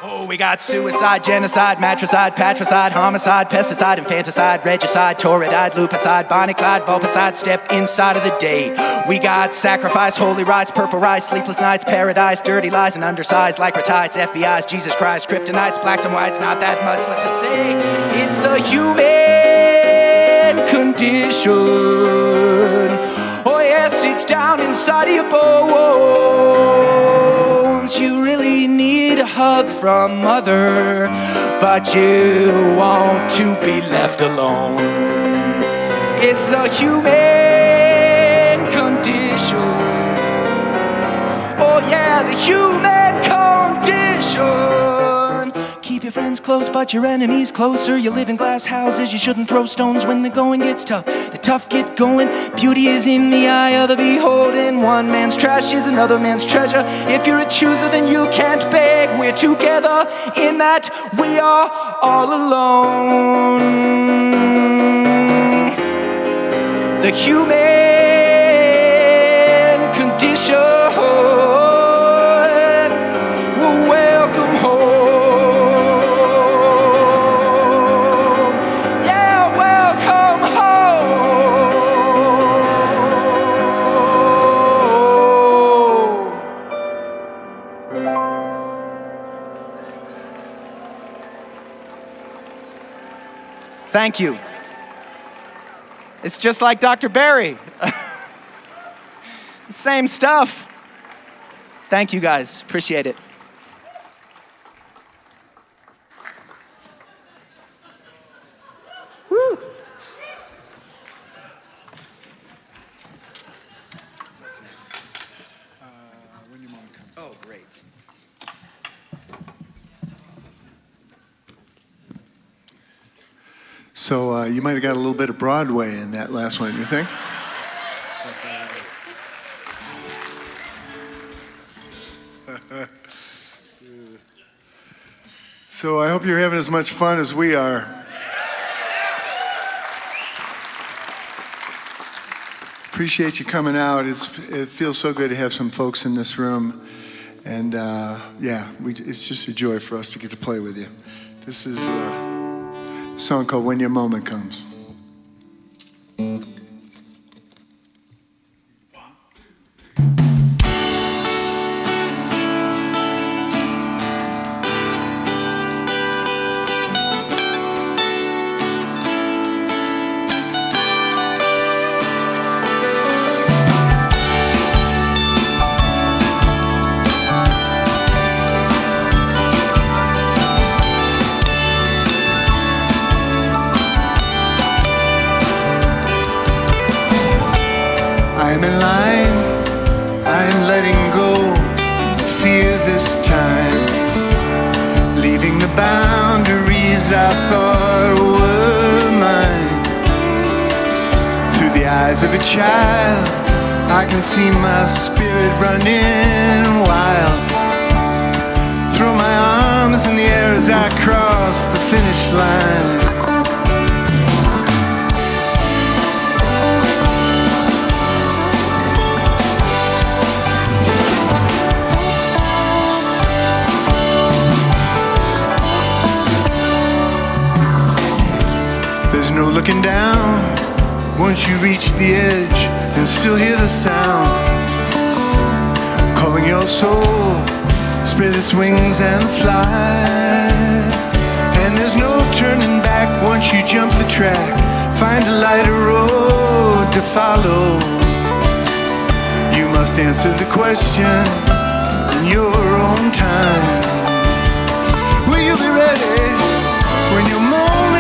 Oh, we got suicide, genocide, matricide, patricide, homicide, pesticide, infanticide, regicide, torridide, lupicide, Bonnie Clyde, vulpicide, step inside of the day. We got sacrifice, holy rites, purple rice, sleepless nights, paradise, dirty lies and undersized, lycrotides, FBI's, Jesus Christ, kryptonites, blacks and whites, not that much left to say. It's the human condition. Oh yes, it's down inside of your bones. You really need a hug from mother, but you want to be left alone. It's the human condition. Oh yeah, the human condition. Keep your friends close, but your enemies closer. You live in glass houses, you shouldn't throw stones when the going gets tough. The tough get going, beauty is in the eye of the beholden. One man's trash is another man's treasure. If you're a chooser, then you can't beg. We're together in that we are all alone. The human condition. Welcome home. Thank you. It's just like Dr. Barry. Same stuff. Thank you guys. Appreciate it. Woo. What's next? When your moment comes. Oh, great. So you might have got a little bit of Broadway in that last one, you think? So I hope you're having as much fun as we are. Appreciate you coming out. It feels so good to have some folks in this room. And it's just a joy for us to get to play with you. This is a song called When Your Moment Comes. I'm in line, I'm letting go fear this time, leaving the boundaries I thought were mine. Through the eyes of a child, I can see my spirit running wild. Throw my arms in the air as I cross the finish line. There's no looking down once you reach the edge and still hear the sound calling your soul, spread its wings and fly. And there's no turning back once you jump the track, find a lighter road to follow. You must answer the question in your own time. Will you be ready when your moment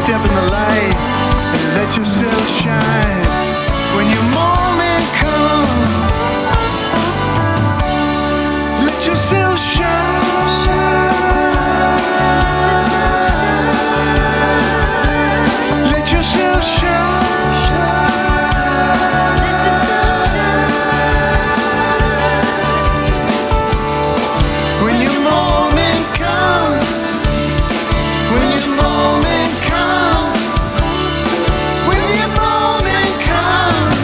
step in the light and let yourself shine? When your moment comes, let yourself shine. Let yourself shine. When your moment comes, when your moment comes, when your moment comes.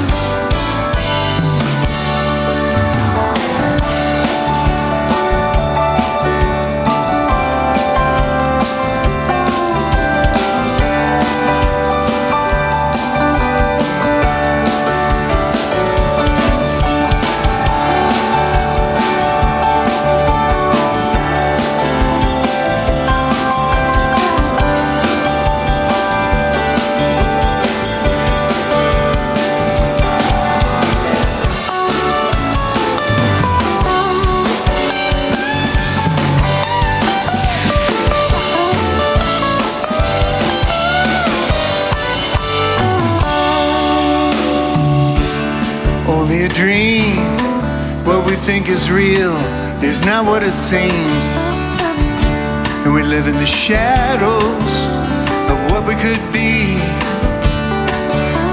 Only a dream, what we think is real is not what it seems. And we live in the shadows of what we could be.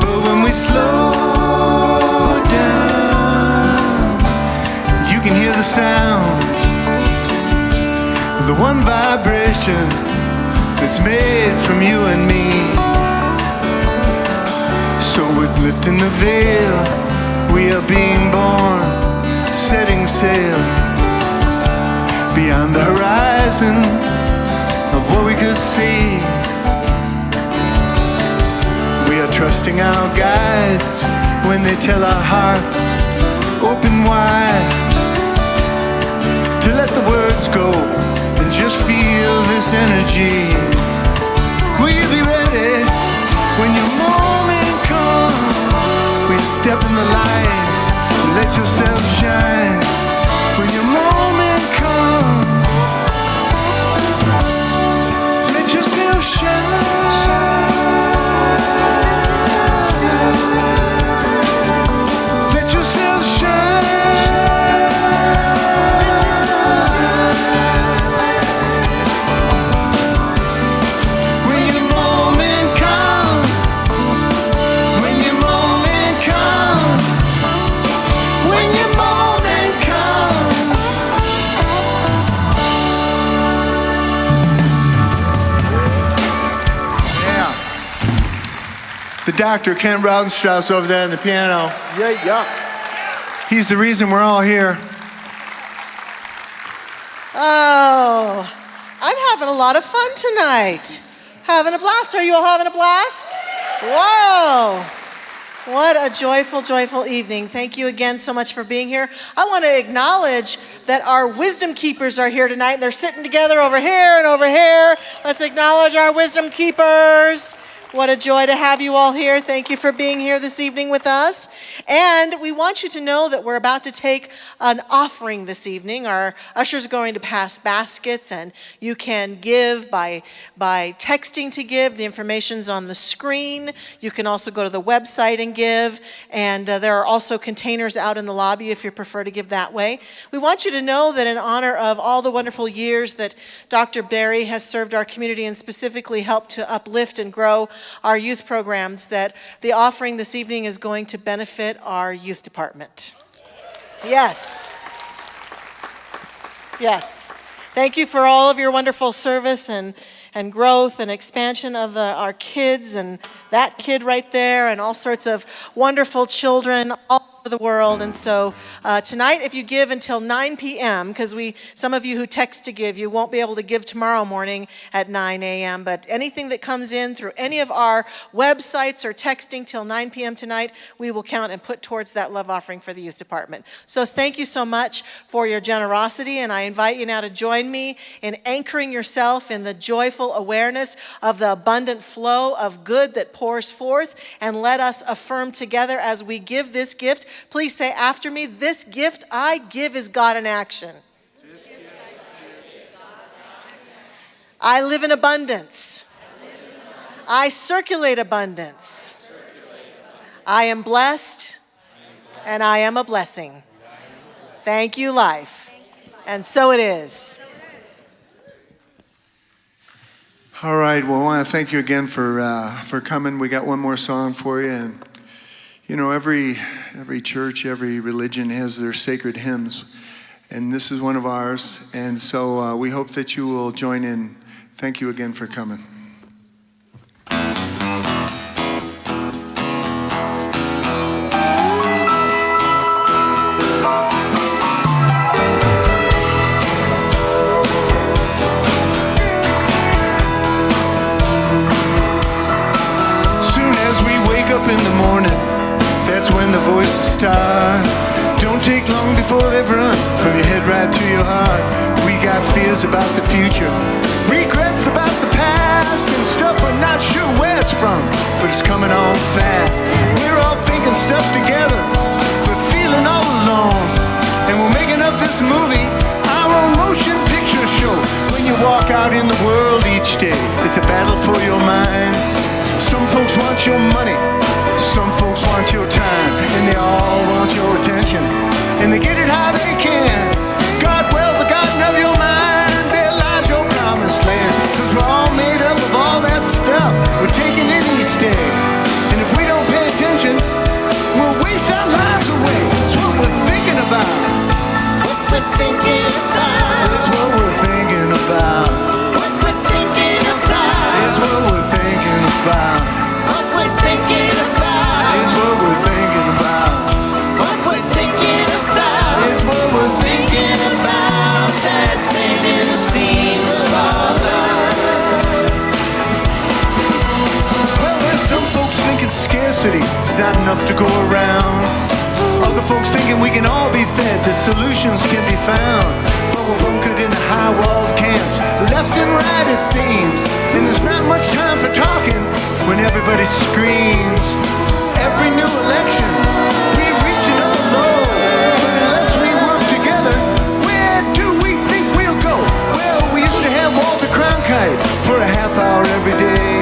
But when we slow down, you can hear the sound, the one vibration that's made from you and me. So with lifting the veil, we are being born, setting sail beyond the horizon of what we could see. We are trusting our guides when they tell our hearts open wide to let the words go and just feel this energy. Will you be ready yourself shine when your moment comes. Let yourself shine. Let yourself shine. When your moment comes. When your moment comes. When your moment comes. Yeah. The doctor, Ken Raudenstrauss, over there on the piano. Yeah. He's the reason we're all here. Oh, I'm having a lot of fun tonight. Having a blast. Are you all having a blast? Whoa. What a joyful, joyful evening. Thank you again so much for being here. I want to acknowledge that our wisdom keepers are here tonight. They're sitting together over here and over here. Let's acknowledge our wisdom keepers. What a joy to have you all here. Thank you for being here this evening with us. And we want you to know that we're about to take an offering this evening. Our ushers are going to pass baskets, and you can give by texting to give. The information's on the screen. You can also go to the website and give. And there are also containers out in the lobby if you prefer to give that way. We want you to know that in honor of all the wonderful years that Dr. Barry has served our community and specifically helped to uplift and grow our youth programs, that the offering this evening is going to benefit our youth department. Yes. Yes. Thank you for all of your wonderful service and growth and expansion of our kids and that kid right there and all sorts of wonderful children all over the world. And so tonight, if you give until 9 p.m., because some of you who text to give, you won't be able to give tomorrow morning at 9 a.m., but anything that comes in through any of our websites or texting till 9 p.m. tonight, we will count and put towards that love offering for the youth department. So thank you so much for your generosity, and I invite you now to join me in anchoring yourself in the joyful awareness of the abundant flow of good that pours forth, and let us affirm together as we give this gift. Please say after me, this gift I give is God in action. I live in abundance. I circulate abundance. I am blessed, and I am a blessing. Thank you, life. And so it is. All right, well, I want to thank you again for coming. We got one more song for you, and you know, every church, every religion has their sacred hymns, and this is one of ours, and so we hope that you will join in. Thank you again for coming. In the morning, that's when the voices start. Don't take long before they've run from your head right to your heart. We got fears about the future, regrets about the past, and stuff we're not sure where it's from, but it's coming on fast. We're all thinking stuff together, but feeling all alone. And we're making up this movie, our own motion picture show. When you walk out in the world each day, it's a battle for your mind. Some folks want your money, some folks want your time, and they all want your attention, and they get it how they can. God, well, the garden of your mind, there lies your promised land. Cause we're all made up of all that stuff we're taking in each day. And if we don't pay attention, we'll waste our lives away. That's what we're thinking about. What we're thinking about. That's what we're thinking about. What we're thinking about. That's what we're thinking about. What we're thinking about. That's what we're thinking about. What we're thinking about. That's what we're thinking about. That's painting the scene of our life. Well, there's some folks thinking scarcity is not enough to go around. Other folks thinking we can all be fed, the solutions can be found. But we're bunkered in high-walled camps, left and right it seems. And there's not much time for talking when everybody screams. Every new election, we reach another low. hour every day.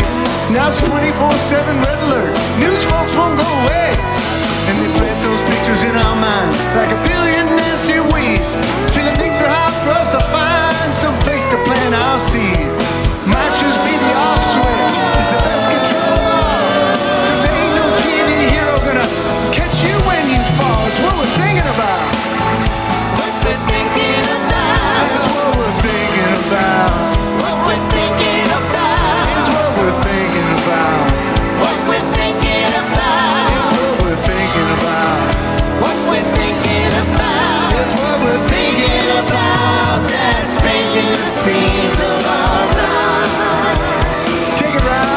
Now it's 24/7 red alert. News folks won't go away. And they plant those pictures in our minds like a billion nasty weeds. Till it makes it hard for us to find some place to plant our seeds. Might just be the offswing. It's the best control of all. 'Cause there ain't no TV hero gonna catch you when you fall. It's what we're thinking about. What we're thinking about. It's what we're thinking about. What we're thinking about. It's what we're thinking about. What we're thinking about. It's what we're thinking about. What we're thinking about. It's what we're thinking about. That's painting the scenes of our lives. Take it round.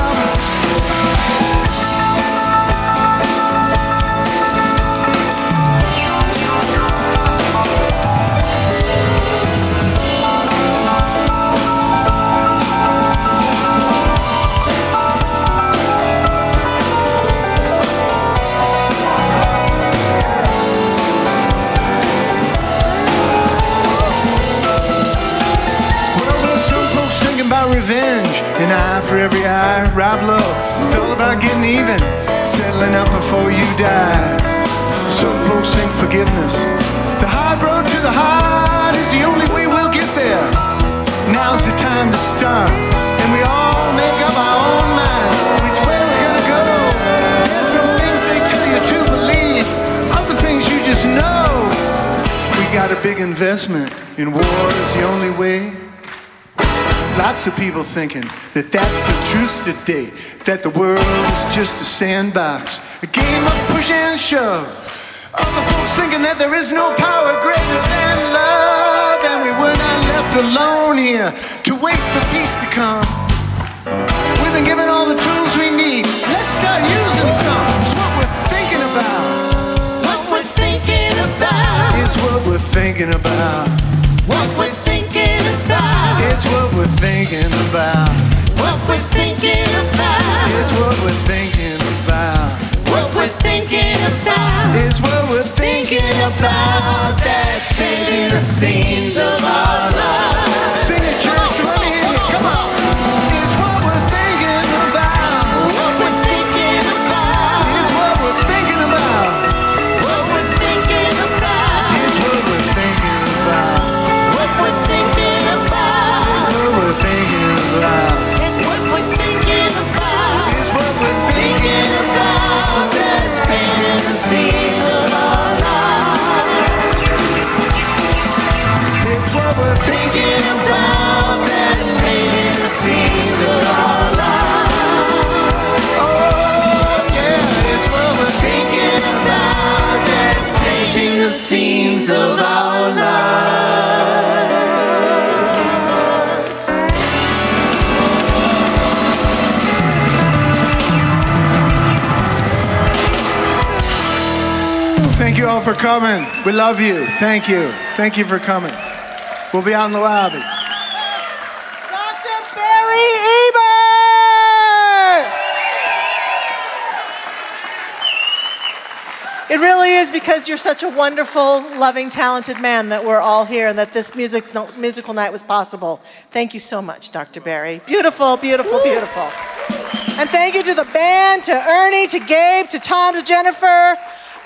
Revenge, an eye for every eye, rob low. It's all about getting even, settling up before you die. Some folks think forgiveness, the hard road to the heart is the only way we'll get there. Now's the time to start, and we all make up our own mind. It's where we're gonna go. There's some things they tell you to believe, other things you just know. We got a big investment in war is the only way. Lots of people thinking that that's the truth today, that the world is just a sandbox, a game of push and shove. Other folks thinking that there is no power greater than love, and we were not left alone here to wait for peace to come. We've been given all the tools we need. Let's start using some. It's what we're thinking about. What we're thinking about. It's what we're thinking about. What we're thinking about. It's what we're thinking about. What we're thinking about. It's what we're thinking about. What we're thinking about. It's what we're thinking about. That's painting the scenes of our lives. Sing it, church. Let me hear you. Come on. It's what we're thinking about. What we're thinking about. It's what we're thinking about. What we're thinking about. It's what we're thinking about. What we're thinking about. It's what we're thinking about. What we're thinking about. It's what we're thinking about. That's painting the scenes of our lives. It's what we're Thinking about. That's painting the scenes of our lives. Oh, yeah. It's what we're Thinking about. That's painting the scenes of our lives. Thank you all for coming. We love you. Thank you. Thank you for coming. We'll be out in the lobby. Dr. Barry Ebert! It really is because you're such a wonderful, loving, talented man that we're all here and that this musical night was possible. Thank you so much, Dr. Barry. Beautiful, beautiful, beautiful. And thank you to the band, to Ernie, to Gabe, to Thom, to Jennifer,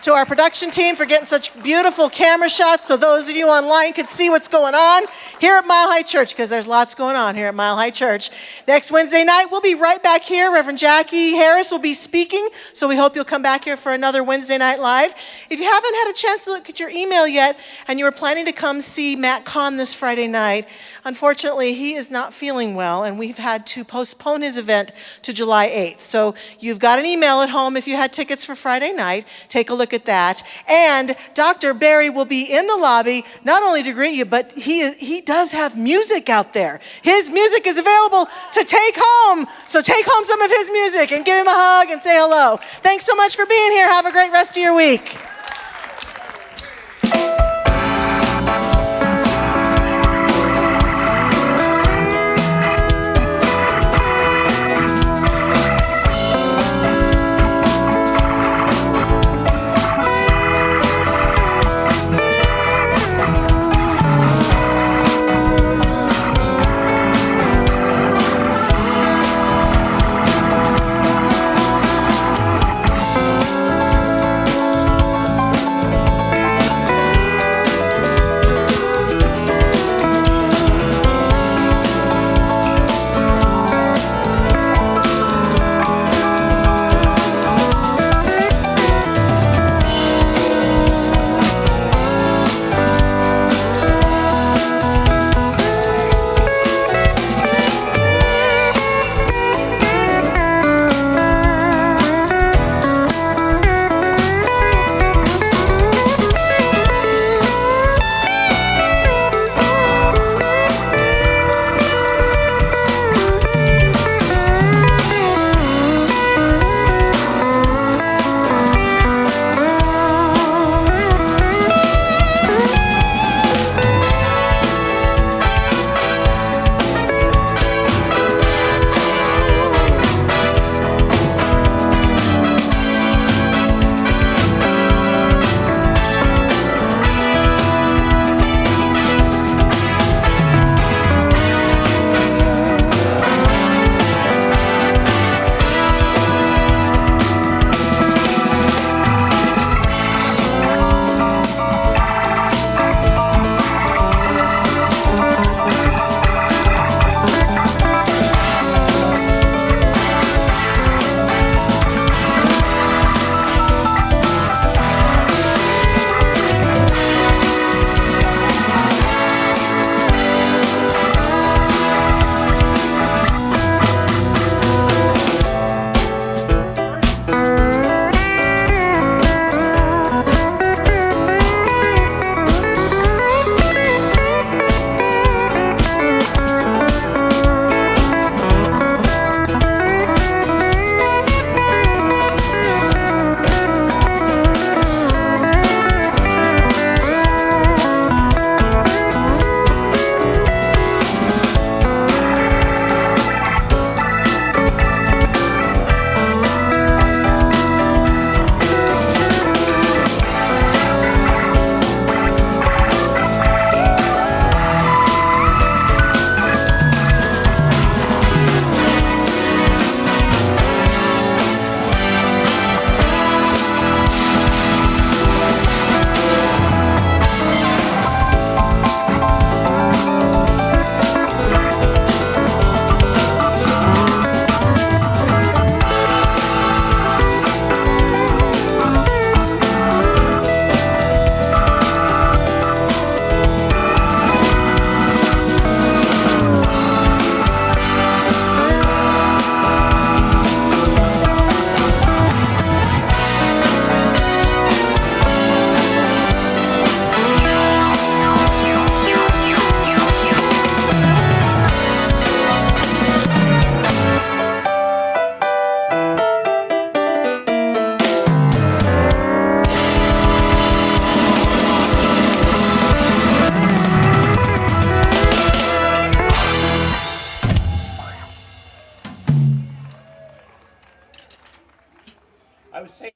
to our production team for getting such beautiful camera shots so those of you online could see what's going on here at Mile High Church, because there's lots going on here at Mile High Church. Next Wednesday night, we'll be right back here. Reverend Jackie Harris will be speaking, so we hope you'll come back here for another Wednesday Night Live. If you haven't had a chance to look at your email yet and you were planning to come see Matt Kahn this Friday night, unfortunately, he is not feeling well, and we've had to postpone his event to July 8th. So you've got an email at home if you had tickets for Friday night. Take a look at that. And Dr. Barry will be in the lobby, not only to greet you, but he does have music out there. His music is available to take home. So take home some of his music and give him a hug and say hello. Thanks so much for being here. Have a great rest of your week. I was saying.